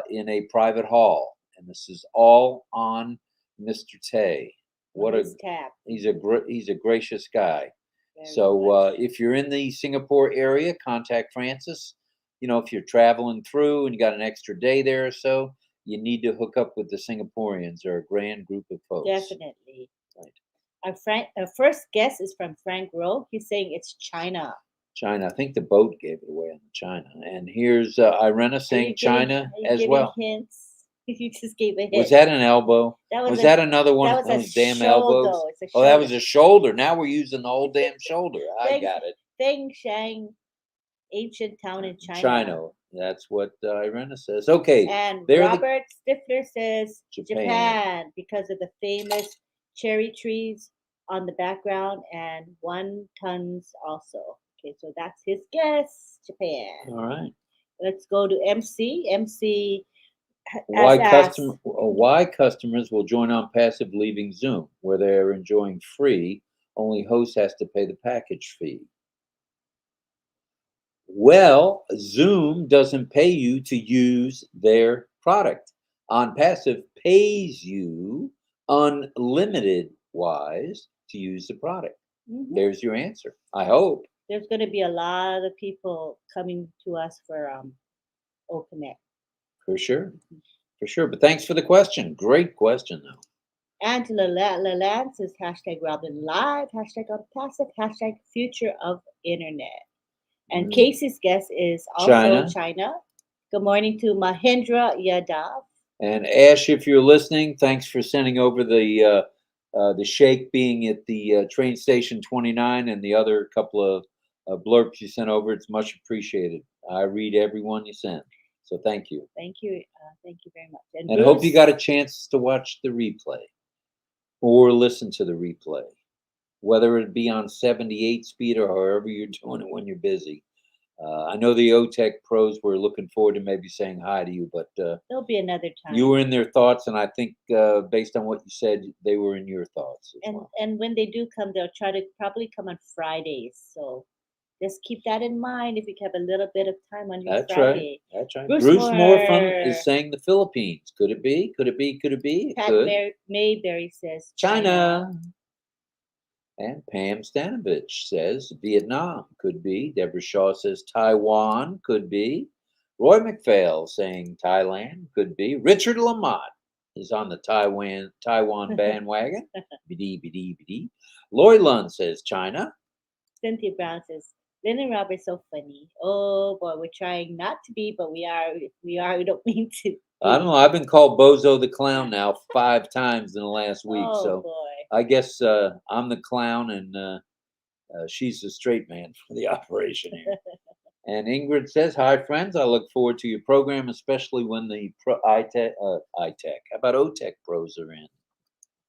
in a private hall. And this is all on Mr. Tay. He's a gracious guy. So if you're in the Singapore area, contact Francis. You know, if you're traveling through and you got an extra day there or so, you need to hook up with the Singaporeans. They're a grand group of folks. Definitely. Right. Our first guest is from Frank Rowe. He's saying it's China. China. I think the boat gave it away on China. And here's Irena saying China as well. Hints? You just gave a hint. Was that an elbow? Was that another one of those damn elbows? Oh, that was a shoulder. Now we're using the whole damn shoulder. I got it. Feng Shang, ancient town in China. China. That's what Irena says. Okay. And Robert Stifler says Japan because of the famous cherry trees on the background and wontons also. Okay, so that's his guess, Japan. All right. Let's go to MC. MC. Why customers will join on passive leaving Zoom, where they're enjoying free, only host has to pay the package fee. Well, Zoom doesn't pay you to use their product. On passive pays you unlimited wise to use the product. Mm-hmm. There's your answer. I hope. There's going to be a lot of people coming to us for O-Connect. For sure. For sure. But thanks for the question. Great question, though. Angela Lalance says hashtag RobLynn Live, hashtag on passive, hashtag future of internet. And Casey's guest is also China. Good morning to Mahendra Yadav. And Ash, if you're listening, thanks for sending over the shake being at the train station 29 and the other couple of blurbs you sent over. It's much appreciated. I read every one you send. So thank you. Thank you. Thank you very much. And I hope you got a chance to watch the replay or listen to the replay, whether it be on 78 speed or however you're doing it when you're busy. I know the OTech pros were looking forward to maybe saying hi to you, but there'll be another time. You were in their thoughts, and I think based on what you said, they were in your thoughts as well. And when they do come, they'll try to probably come on Fridays. So just keep that in mind if you have a little bit of time on your Friday. Right. That's right. Bruce Moore is saying the Philippines. Could it be? Could it be? Could it be? Pat Mayberry says China. And Pam Stanovich says Vietnam. Could be. Deborah Shaw says Taiwan. Could be. Roy McPhail saying Thailand. Could be. Richard Lamont is on the Taiwan bandwagon. BD. Loy Lund says China. Cynthia Brown says Lynn and Rob are so funny. Oh boy, we're trying not to be, but we are. We don't mean to. I don't know. I've been called Bozo the Clown now 5 times in the last week. Oh, so boy. I guess I'm the clown and she's the straight man for the operation here. And Ingrid says, hi, friends. I look forward to your program, especially when the iTech, how about OTech pros are in.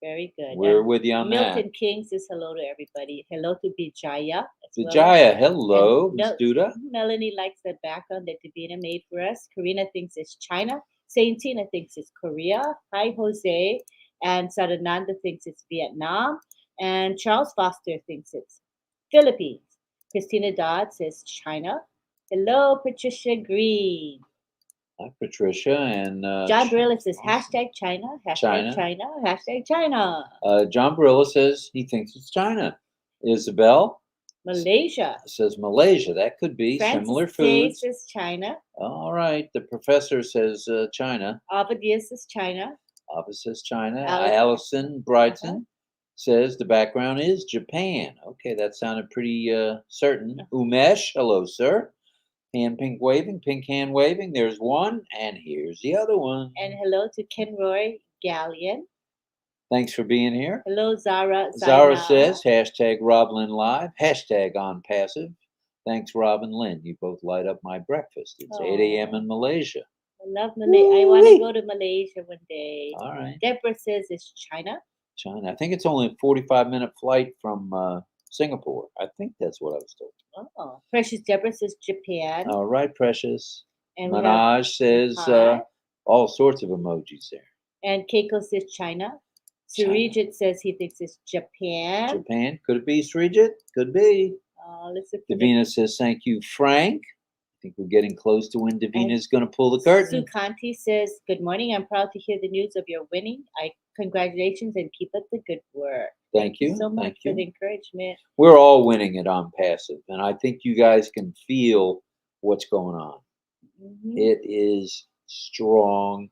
Very good. We're with you on Milton that. Milton King says hello to everybody. Hello to Bijaya. Bijaya, hello, Ms. Duda. Melanie likes the background that Davina made for us. Karina thinks it's China. Saint Tina thinks it's Korea. Hi, Jose. And Sarananda thinks it's Vietnam. And Charles Foster thinks it's Philippines. Christina Dodd says China. Hello, Patricia Green. Hi, Patricia and John Barilla says awesome. hashtag China, China. hashtag China, hashtag China. John Barilla says he thinks it's China. Isabel Malaysia. says Malaysia. That could be similar Francis K foods. says China. All right. The professor says China. Abadia says China. Abba says China. Alex- Allison Brighton says the background is Japan. Okay, that sounded pretty certain. Umesh, hello, sir. Hand pink waving, pink hand waving. There's one, and here's the other one. And hello to Kenroy Galleon. Thanks for being here. Hello, Zara. Zara Zaina. says hashtag RobLynn Live, hashtag on passive. Thanks, Rob and Lynn. You both light up my breakfast. It's 8 a.m. in Malaysia. I love Malaysia. I want to go to Malaysia one day. All right. Deborah says it's China. China. I think it's only a 45-minute flight from Singapore. I think that's what I was told. Oh, Precious Deborah says Japan. All right, Precious. And Manaj says all sorts of emojis there. And Keiko says China. Surijit says he thinks it's Japan. Japan. Could it be Surijit? Could be. Let's look. Davina says thank you, Frank. I think we're getting close to when Davina's going to pull the curtain. Sukanti says, good morning. I'm proud to hear the news of your winning. Congratulations and keep up the good work. Thank you so much Thank for you. the encouragement. We're all winning it on passive, and I think you guys can feel what's going on. Mm-hmm. It is strong.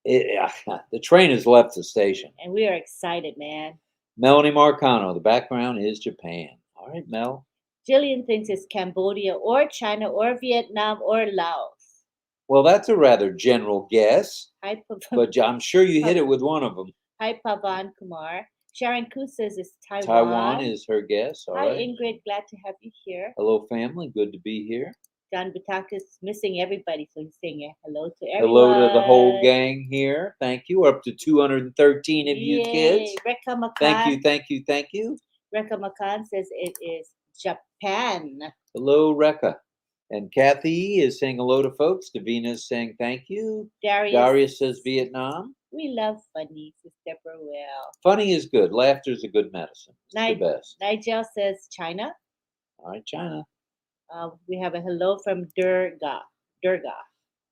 The train has left the station. And we are excited, man. Melanie Marcano, the background is Japan. All right, Mel. Jillian thinks it's Cambodia or China or Vietnam or Laos. Well, that's a rather general guess, Hi, but I'm sure you hit it with one of them. Hi, Pavan Kumar. Sharon Koo says it's Taiwan. Taiwan is her guess. All Hi, right. Ingrid. Glad to have you here. Hello, family. Good to be here. John Butaka is missing everybody, so he's saying hello to everyone. Hello to the whole gang here. Thank you. We're up to 213 of you kids. Rekha Makan. Thank you, thank you, thank you. Rekha Makan says it is Japan. Hello, Rekha. And Kathy is saying hello to folks. Davina is saying thank you. Darius says Vietnam. We love funny, says Deborah Well. Funny is good. Laughter is a good medicine. It's the best. Nigel says China. All right, China. We have a hello from Durga.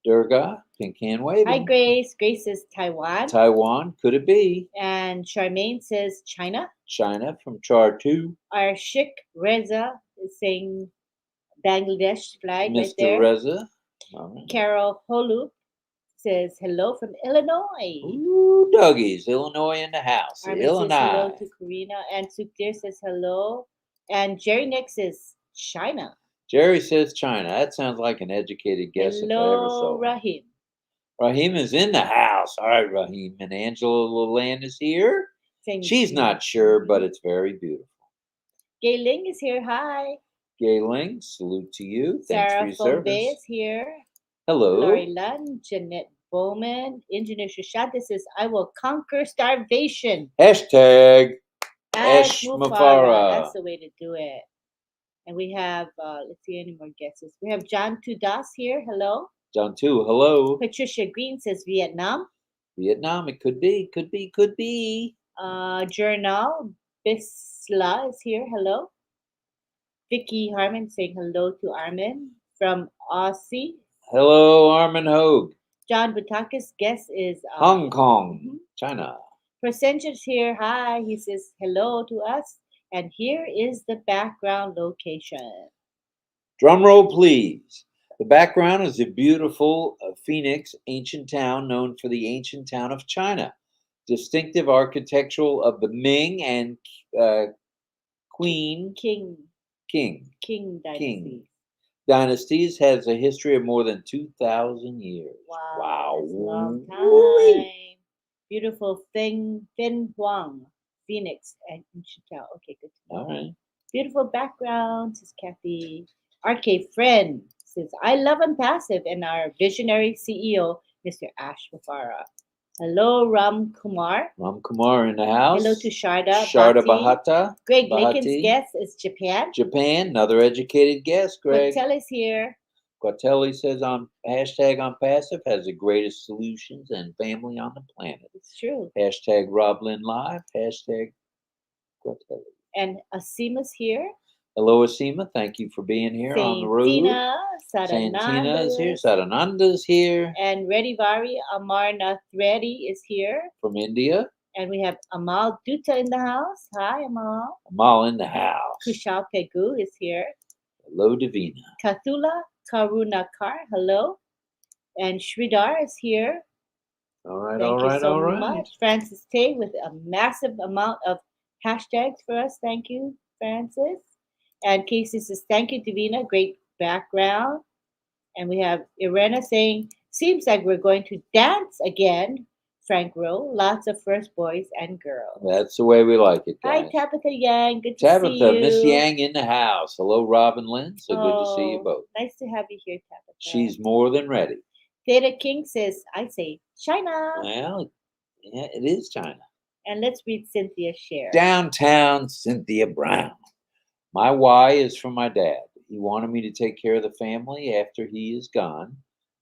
Durga, pink hand waving. Hi, Grace. Grace says Taiwan. Taiwan, could it be? And Charmaine says China. China from Char 2. Our Sheikh Reza is saying Bangladesh flag right there. Mr. Reza. All right. Carol Holu says hello from Illinois. Ooh, Dougie's, Illinois in the house. Armin Illinois. says hello to Karina. And Sukdir says hello. And Jerry Nick says China. Jerry says China. That sounds like an educated guess if I ever saw one. Rahim. Rahim is in the house. All right, Rahim. And Angela Leland is here. She's not sure, but it's very beautiful. Gay Ling is here. Hi. Gay Ling, salute to you. Thanks Sarah for your service. Fombe is here. Hello. Laurie Lunn, Jeanette Bowman, Engineer Shashada says, I will conquer starvation. Hashtag Ash Mufara. That's the way to do it. And we have, let's see any more guesses. We have John Tudas here. Hello. John 2, hello. Patricia Green says Vietnam. Vietnam, it could be, could be, could be. Journal Bisla is here. Hello. Vicky Harmon saying hello to Armin from Aussie. Hello, Armin Hogue. John Butakis' guess is Hong Kong, China. Percentage here. Hi. He says hello to us. And here is the background location. Drum roll, please. The background is a beautiful Phoenix ancient town known for the ancient town of China. Distinctive architectural of the Ming and King dynasties has a history of more than 2,000 years. Wow. That's a long time. Beautiful Fin Huang, Phoenix and Chicago. Okay, good to know. All right. Beautiful background, says Kathy. RK Friend says, I love Unpassive and our visionary CEO, Mr. Ash Mufara. Hello, Ram Kumar. Ram Kumar in the house. Hello to Sharda. Sharda Bahata. Greg Lincoln's guess is Japan. Japan, another educated guess, Greg. Quatelli's here. Quatelli says on hashtag on passive has the greatest solutions and family on the planet. It's true. Hashtag RobLynn Live. Hashtag Quatelli. And Asima's here. Hello, Asima. Thank you for being here on the Saint road. Tina, Santina is here. Saranandas, Sarananda's here and Redivari Amarnath Reddy is here. from India. And we have Amal Dutta in the house. Hi, Amal. Amal in the house. Kushal Pegu is here. Hello, Davina. Kathula Karunakar, hello. And Sridhar is here. All right, Thank all you right, so all right. much. Francis Tay with a massive amount of hashtags for us. Thank you, Francis. And Casey says, thank you, Davina. Great background. And we have Irena saying, seems like we're going to dance again. Frank Rowe, lots of first boys and girls. That's the way we like it, guys. Hi, Tabitha Yang. Good to see Tabitha, you. Miss Yang in the house. Hello, RobLynn. So good to see you both. Nice to have you here, Tabitha. She's more than ready. Theta King says, I say China. Well, yeah, it is China. And let's read Cynthia's share. Downtown Cynthia Brown. My why is from my dad. He wanted me to take care of the family after he is gone.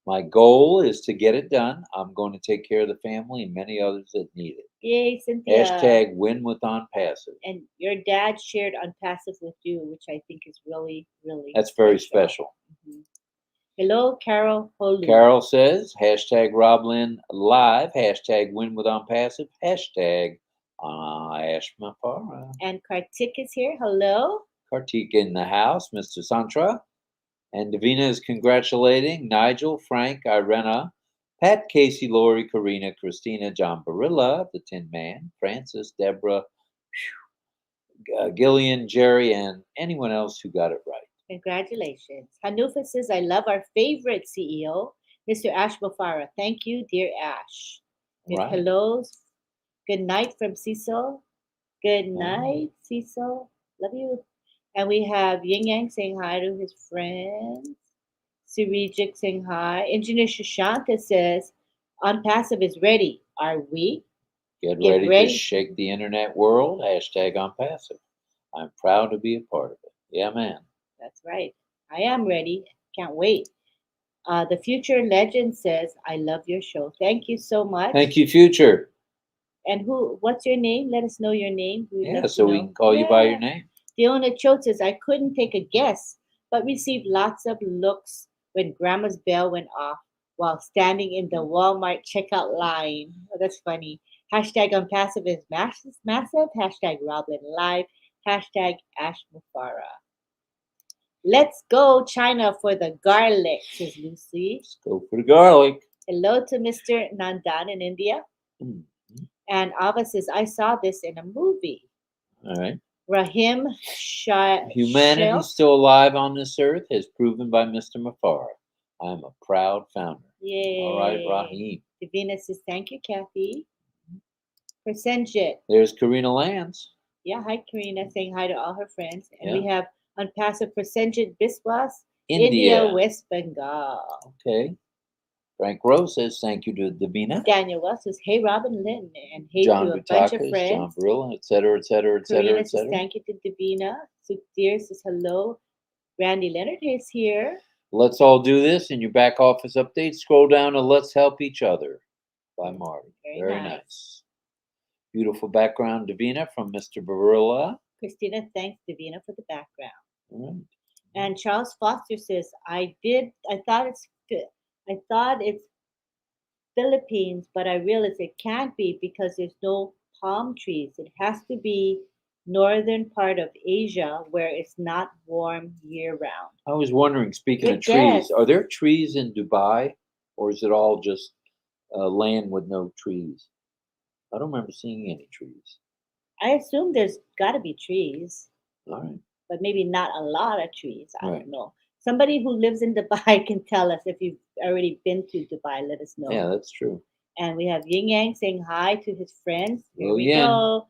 My goal is to get it done. I'm going to take care of the family and many others that need it. Yay, Cynthia. Hashtag win with On Passive. And your dad shared On Passive with you, which I think is really, really That's very special. Mhm. Hello, Carol Holu. Carol says, hashtag RobLynn Live, hashtag win with On Passive, hashtag Ash Mafara. And Kartik is here. Hello. Kartik in the house, Mr. Santra. And Davina is congratulating Nigel, Frank, Irena, Pat, Casey, Lori, Karina, Christina, John Barilla, the Tin Man, Francis, Deborah, Gillian, Jerry, and anyone else who got it right. Congratulations. Hanufa says, I love our favorite CEO, Mr. Ash Mufara. Thank you, dear Ash. With Right. hellos. Good night from Cecil. Good night, Cecil. Love you. And we have Ying Yang saying hi to his friends. Sirijik saying hi. Engineer Shashanta says, On Passive is ready. Are we? Get Get ready ready. to shake the internet world, hashtag On Passive. I'm proud to be a part of it. Yeah, man. That's right. I am ready. Can't wait. The Future Legend says, I love your show. Thank you so much. Thank you, Future. And what's your name? Let us know your name. We'd Yeah, love so to we know. can call you by your name. Fiona Choate says, I couldn't take a guess, but received lots of looks when Grandma's bell went off while standing in the Walmart checkout line. Oh, that's funny. Hashtag On Passive is massive. Hashtag RobLynn Live. Hashtag Ash Mufara. Let's go China for the garlic, says Lucy. Let's go for the garlic. Hello to Mr. Nandan in India. Mm-hmm. And Ava says, I saw this in a movie. All right. Rahim Humanity still alive on this earth has proven by Mr. Mafara. I'm a proud founder. Yay. All right, Rahim. Davina says, thank you, Kathy. Percentage. There's Karina Lance. Yeah, hi, Karina, saying hi to all her friends. And Yeah. we have on Passive Percentage Biswas, India. West Bengal. Okay. Frank Rose says thank you to Davina. Daniel Wells says, hey, Robin Lynn, and hey John to a bunch of Butakas, friends. John Barilla, et cetera, et cetera, et cetera, Karina et says, cetera. thank you to Davina. Sukdir says, hello. Randy Leonard is here. Let's all do this in your back office update. Scroll down to Let's Help Each Other by Marty. Very nice. Beautiful background, Davina, from Mr. Barilla. Christina thanks Davina for the background. All right. And Charles Foster says, I thought it's Philippines, but I realized it can't be because there's no palm trees. It has to be northern part of Asia where it's not warm year round. I was wondering, speaking Good of trees, guess. are there trees in Dubai, or is it all just land with no trees? I don't remember seeing any trees. I assume there's got to be trees, All right. but maybe not a lot of trees. I Right. don't know. Somebody who lives in Dubai can tell us if you've already been to Dubai. Let us know. Yeah, that's true. And we have Ying Yang saying hi to his friends. Here Hello, we Yin. go.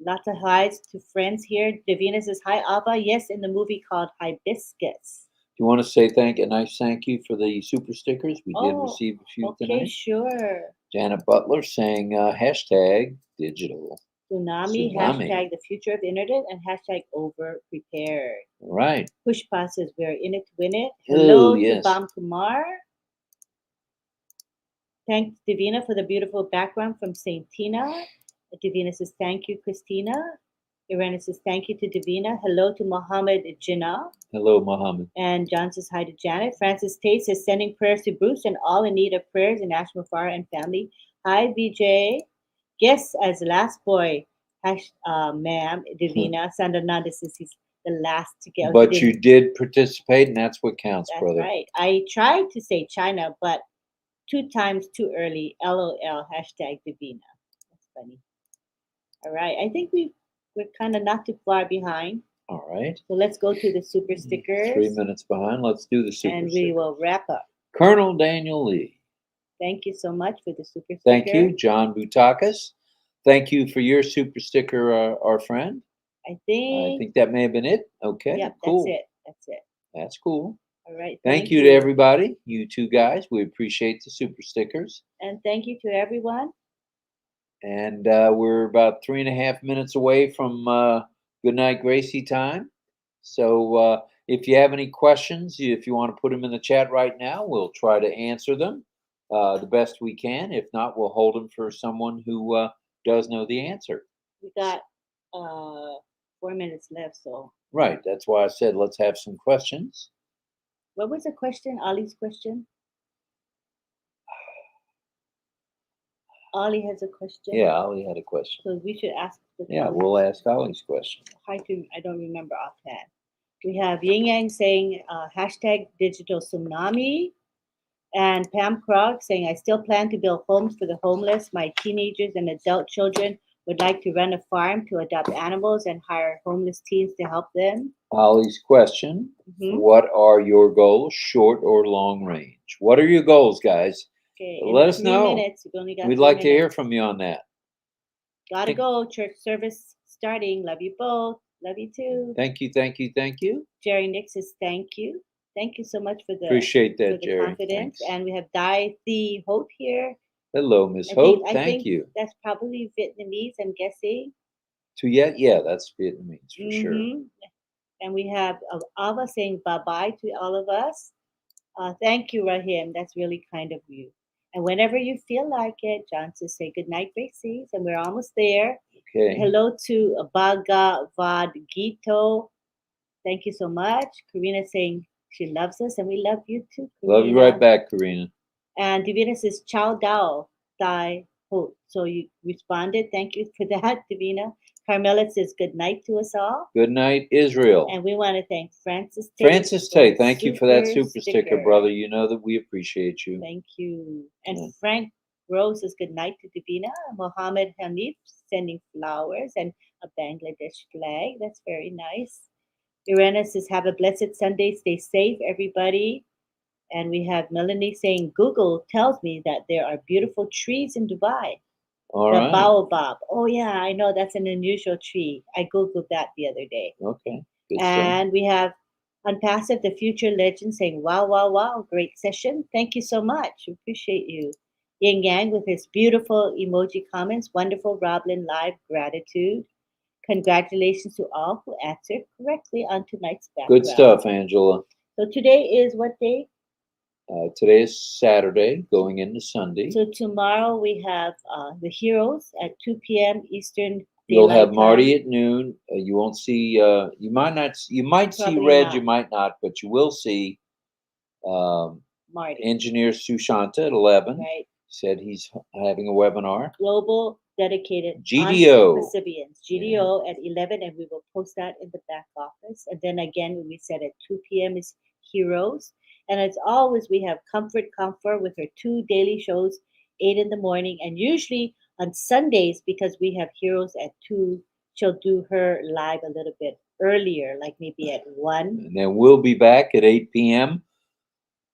Lots of highs to friends here. Davina says, hi, Ava. Yes, in the movie called Hibiscus. Do you want to say a nice thank you for the super stickers? We did receive a few Okay, tonight. sure. Janet Butler saying hashtag digital. Tsunami, hashtag the future of the internet, and hashtag over prepared. Right. Pushpa says, we're in it to win it. Oh, Hello yes. to Bam Kumar. Thanks, Davina, for the beautiful background from Saint Tina. Davina says, thank you, Christina. Irena says, thank you to Davina. Hello to Mohammed Jinnah. Hello, Muhammad. And John says hi to Janet. Francis Tate says, sending prayers to Bruce and all in need of prayers in National Fire and family. Hi, VJ. Guess as last boy, ma'am, Davina. Sandananda says he's the last to get. But you did participate, and that's what counts, That's brother. right. I tried to say China, but 2 times too early. LOL. Hashtag Davina. That's funny. All right. I think we're kind of not too far behind. All right. So let's go to the super stickers. 3 minutes behind. Let's do the super and sticker. we will wrap up. Colonel Daniel Lee. Thank you so much for the super sticker. Thank you, John Butakas. Thank you for your super sticker, our friend. I think that may have been it. Okay, Yep, cool. That's it. That's cool. All right. Thank you to everybody, you two guys. We appreciate the super stickers. And thank you to everyone. And we're about 3.5 minutes away from Good Night Gracie time. So if you have any questions, if you want to put them in the chat right now, we'll try to answer them the best we can. If not, we'll hold them for someone who does know the answer. We got 4 minutes left, so. Right. That's why I said let's have some questions. What was the question? Ollie's question? Ollie has a question. Yeah, Ollie had a question. So we should ask. We'll ask Ollie's question. I don't remember offhand. We have Yin Yang saying hashtag digital tsunami. And Pam Krog saying, I still plan to build homes for the homeless. My teenagers and adult children would like to run a farm to adopt animals and hire homeless teens to help them. Ollie's question, What are your goals, short or long range? What are your goals, guys? Okay, let us know. We'd like to hear from you on that. Gotta go. Church service starting. Love you both. Love you too. Thank you, thank you, thank you. Jerry Nick says thank you. Thank you so much for the appreciate that, Jerry. Confidence. Thanks. And we have Dai Thi Hope here. Hello, Miss Hope. Thank you. That's probably Vietnamese, I'm guessing. Yeah, that's Vietnamese for sure. And we have Ava saying bye-bye to all of us. Thank you, Rahim. That's really kind of you. And whenever you feel like it, John says say good night, Gracies. And we're almost there. Okay. Hello to Bhagavad Gito. Thank you so much. Karina saying she loves us, and we love you too, Karina. Love you right back, Karina. And Divina says, Chow Dao, Thai Ho. So you responded. Thank you for that, Divina. Carmela says, good night to us all. Good night, Israel. And we want to thank Francis Tate. Francis Tate, thank you for that super sticker, brother. You know that we appreciate you. Thank you. And Frank Rose says, good night to Divina. Mohammed Hanif sending flowers and a Bangladesh flag. That's very nice. Irena says, have a blessed Sunday. Stay safe, everybody. And we have Melanie saying, Google tells me that there are beautiful trees in Dubai. All the right. baobab. Oh, yeah, I know. That's an unusual tree. I Googled that the other day. Okay. Good and stuff. We have Unpassive, the future legend, saying, wow, wow, wow. Great session. Thank you so much. Appreciate you. Yin Yang with his beautiful emoji comments. Wonderful RobLynn Live gratitude. Congratulations to all who answered correctly on tonight's background. Good stuff, Angela. So today is what day? Today is Saturday, going into Sunday. So tomorrow we have the Heroes at 2 p.m. Eastern. You'll have Marty at noon. You won't see. You might see Red. You might not, but you will see Marty. Engineer Sushanta at 11. Right. Said he's having a webinar. Global dedicated GDO. Recipients. GDO at 11, and we will post that in the back office. And then again, when we said at 2 p.m. is Heroes. And as always, we have Comfort with her 2 daily shows, 8 in the morning. And usually on Sundays, because we have Heroes at 2, she'll do her live a little bit earlier, like maybe at 1. And then we'll be back at 8 p.m.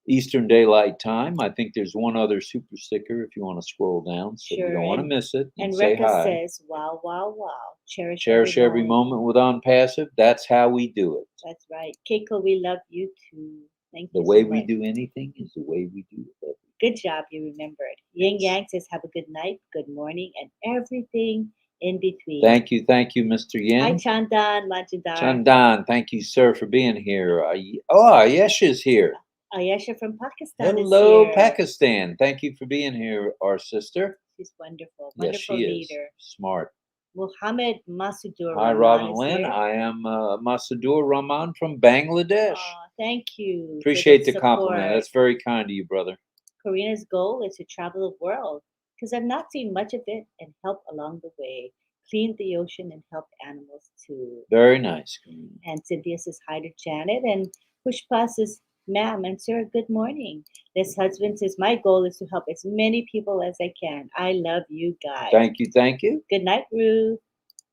Eastern Daylight Time. I think there's one other super sticker if you want to scroll down, so you don't want to miss it. And say Rekha hi. says, wow, wow, wow. Cherish every moment with OnPassive. That's how we do it. That's right. Keiko, we love you too. Thank you. The way we do anything is the way we do it. Good job, you remembered. Yin Yang says, have a good night, good morning, and everything in between. Thank you, Mr. Yin. Hi, Chandan, Majidar. Chandan, thank you, sir, for being here. Ayesha's here. Ayesha from Pakistan. Hello, Pakistan. Thank you for being here, our sister. She's wonderful. Wonderful yes, she leader. Is. Smart. Muhammad Masudur Hi, Rahman RobLynn is Lynn. here. I am Masadur Rahman from Bangladesh. Thank you. Appreciate the support. compliment. That's very kind of you, brother. Karina's goal is to travel the world because I've not seen much of it and help along the way. Clean the ocean and help animals too. Very nice. And Cynthia says hi to Janet. And Pushpa says, ma'am and sir, good morning. This husband says, my goal is to help as many people as I can. I love you guys. Thank you. Thank you. Good night, Ruth.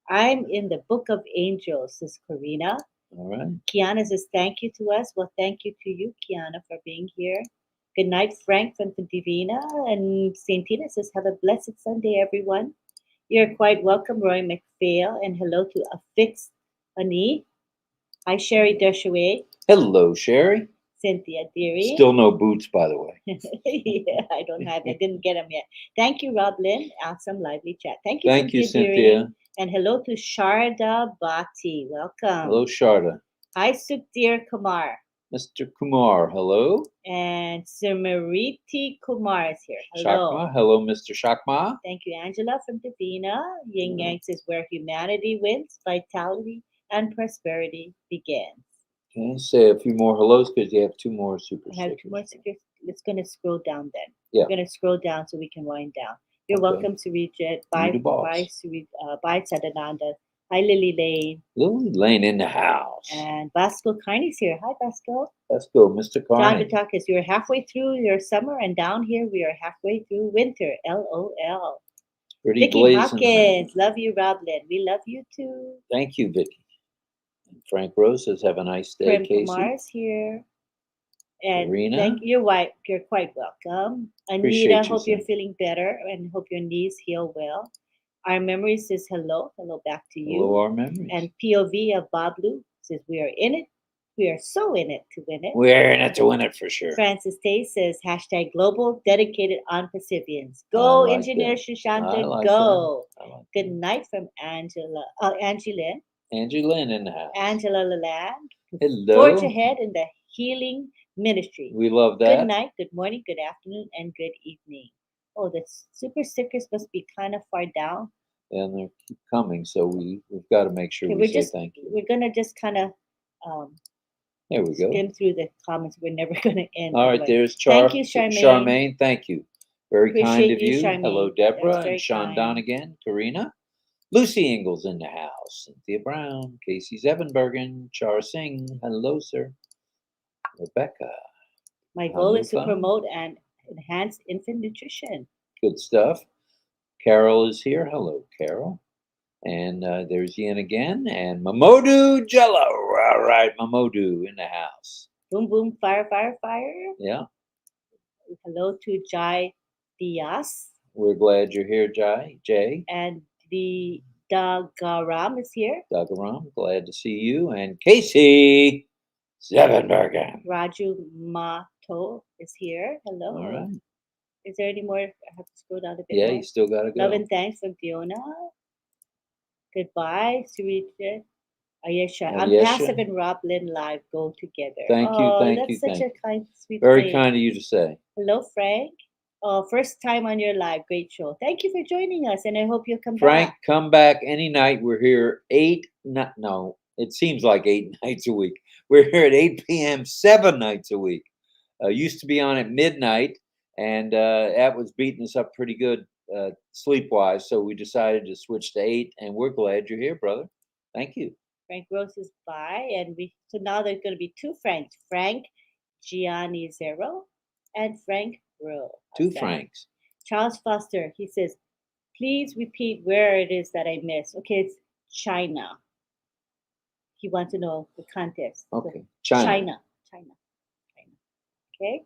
I'm in the book of angels, says Karina. All right. Kiana says, thank you to us. Well, thank you to you, Kiana, for being here. Good night, Frank from Divina. And St. Tina says, have a blessed Sunday, everyone. You're quite welcome, Roy McPhail. And hello to Affix Ani. Hi, Sherry Dershoway. Hello, Sherry. Cynthia Deary. Still no boots, by the way. Yeah, I don't have. I didn't get them yet. Thank you, RobLynn. Awesome, lively chat. Thank you, Thank you, Deary. Cynthia. And hello to Sharda Bhatti. Welcome. Hello, Sharda. Hi, Sukdir Kumar. Mr. Kumar, hello. And Sumariti Kumar is here. Hello. Shakma, hello, Mr. Shakma. Thank you, Angela from Divina. Yin Yang says, where humanity wins, vitality and prosperity begins. Okay, say a few more hellos because you have two more super I have stickers. 2 more stickers. It's going to scroll down then. Yeah. We're going to scroll down so we can wind down. You're Okay. welcome, Surijit. You the boss. Bye, Sadananda. Hi, Lily Lane. Lily Lane in the house. And Basco Carney's here. Hi, Basco. Let's go, Mr. John Carney. Batakis, you're halfway through your summer, and down here we are halfway through winter. LOL. Pretty Vicky blazing. Hopkins, love you, RobLynn. We love you too. Thank you, Vicky. And Frank Rose says, have a nice day, Prim Casey. Kumar's here. And Karina? thank you, wife. You're quite welcome. Appreciate Anita, you, hope you're Sam. feeling better and hope your knees heal well. Our memory says hello. Hello back to you. Hello, our memories. And POV of Bablu says we are in it. We are so in it to win it. We're in it to win it for sure. Francis Tay says hashtag global dedicated on Pacifians. Go, like Engineer that. Shashanta, I like go. that. I like Good that. night from Angela. Angelin. Angie Lynn in the house. Angela Leland. Hello. Forge ahead in the healing ministry. We love that. Good night, good morning, good afternoon, and good evening. Oh, the super stickers must be kind of far down. And they keep coming, so we've got to make sure Okay, we say thank you. We're gonna just kind of There we go. skim through the comments. We're never gonna end. All right, otherwise. there's Thank you, Charmaine. Charmaine, thank you. Very kind Appreciate of you, you. Charmaine. Hello, That's Deborah very and Sean kind. Donegan, Karina. Lucy Ingalls in the house. Cynthia Brown, Casey Zevenbergen, Char Singh. Hello, sir. Rebecca. My goal is to Hanufa. promote and enhance infant nutrition. Good stuff. Carol is here. Hello, Carol. And there's Ian again. And Mamodu Jello. All right, Mamodu in the house. Boom, boom, fire, fire, fire. Yeah. Hello to Jai Diaz. We're glad you're here, Jay. And the Dagaram is here. Dagaram, glad to see you. And Casey Zevenbergen. Raju Mato is here. Hello. All right. Is there any more? I have to scroll down a bit Yeah, more. you still got to go. Love and thanks from Fiona. Goodbye, Surita. Ayesha. I'm passive and RobLynn Live go together. Thank you, thank that's you, such thank a kind, sweet Very thing. kind of you to say. Hello, Frank. Oh, first time on your live. Great show. Thank you for joining us, and I hope you'll come Frank, back. come back any night. We're here it seems like 8 nights a week. We're here at 8 p.m. 7 nights a week. Used to be on at midnight, and that was beating us up pretty good sleep-wise, so we decided to switch to 8, and we're glad you're here, brother. Thank you. Frank Rose is by, and so now there's going to be 2 Franks. Frank Gianni Zero and Frank Rose. Two Franks. Charles Foster, he says, please repeat where it is that I missed. Okay, it's China. He wants to know the context. Okay, So, China. China. Okay.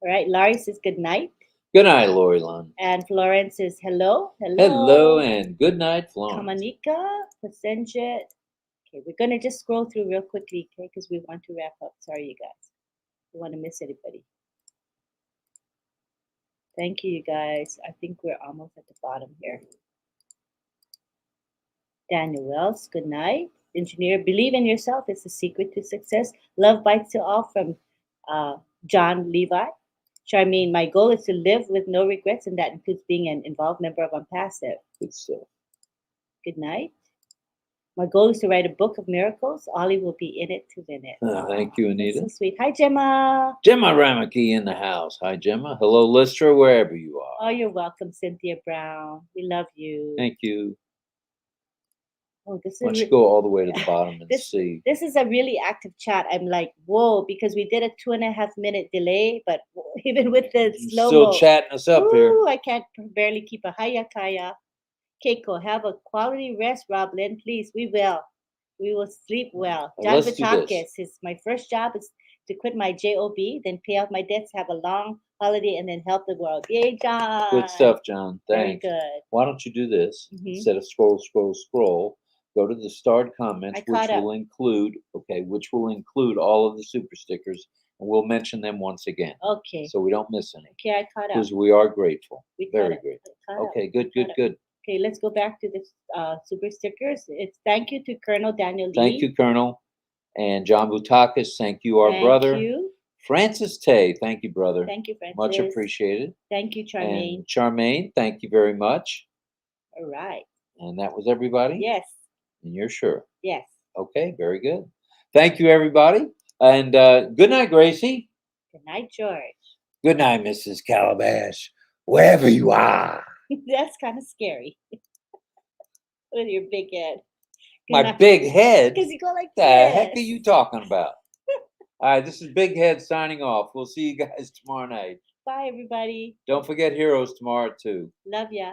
All right. Larry says good night. Good night, Lori Lund. And Florence says hello. Hello, and good night, Florence. Kamanika, Pasenjet. Okay, we're going to just scroll through real quickly, okay, because we want to wrap up. Sorry, you guys. We want to miss anybody. Thank you, you guys. I think we're almost at the bottom here. Daniel Wells, good night. Engineer, believe in yourself is the secret to success. Love bites to all from John Levi. Charmaine, my goal is to live with no regrets, and that includes being an involved member of Unpassive. Good stuff. Good night. My goal is to write a book of miracles. Ollie will be in it to win it. Thank you, That's Anita. so sweet. Hi, Gemma. Gemma Ramaki in the house. Hi, Gemma. Hello, Lystra, wherever you are. Oh, you're welcome, Cynthia Brown. We love you. Thank you. Oh, this Why don't is you go all the way to the bottom and this- see? this is a really active chat. I'm like, whoa, because we did a 2.5 minute delay, but even with the slow Still mo, chatting us up here. I can't barely keep a hiya kaya. Keiko, have a quality rest, RobLynn. Please, we will. We will sleep well. Well, John let's do this. Vitakis, my first job is to quit my job, then pay off my debts, have a long holiday, and then help the world. Yay, John! Good stuff, John. Very Thanks. good. Why don't you do this? Mhm. Instead of scroll, go to the starred comments, I caught which will include all of the super stickers, and we'll mention them once again, Okay. so we don't miss any, Okay, I caught up. because we are grateful. We caught Very up. grateful. I caught up. Okay, good, I good, caught up. good. Okay, let's go back to this super stickers. It's thank you to Colonel Daniel Lee. Thank you, Colonel. And John Butakis, thank you, our Thank brother. you. Francis Tay, thank you, brother. Thank you, Francis. Much appreciated. Thank you, Charmaine. And Charmaine, thank you very much. All right. And that was everybody? Yes. And you're sure? Yes. Okay, very good. Thank you, everybody. And good night, Gracie. Good night, George. Good night, Mrs. Calabash, wherever you are. That's kind of scary. With your big head. Good My night. big head? Because you go like The this. heck are you talking about? All right, this is Big Head signing off. We'll see you guys tomorrow night. Bye, everybody. Don't forget Heroes tomorrow, too. Love ya.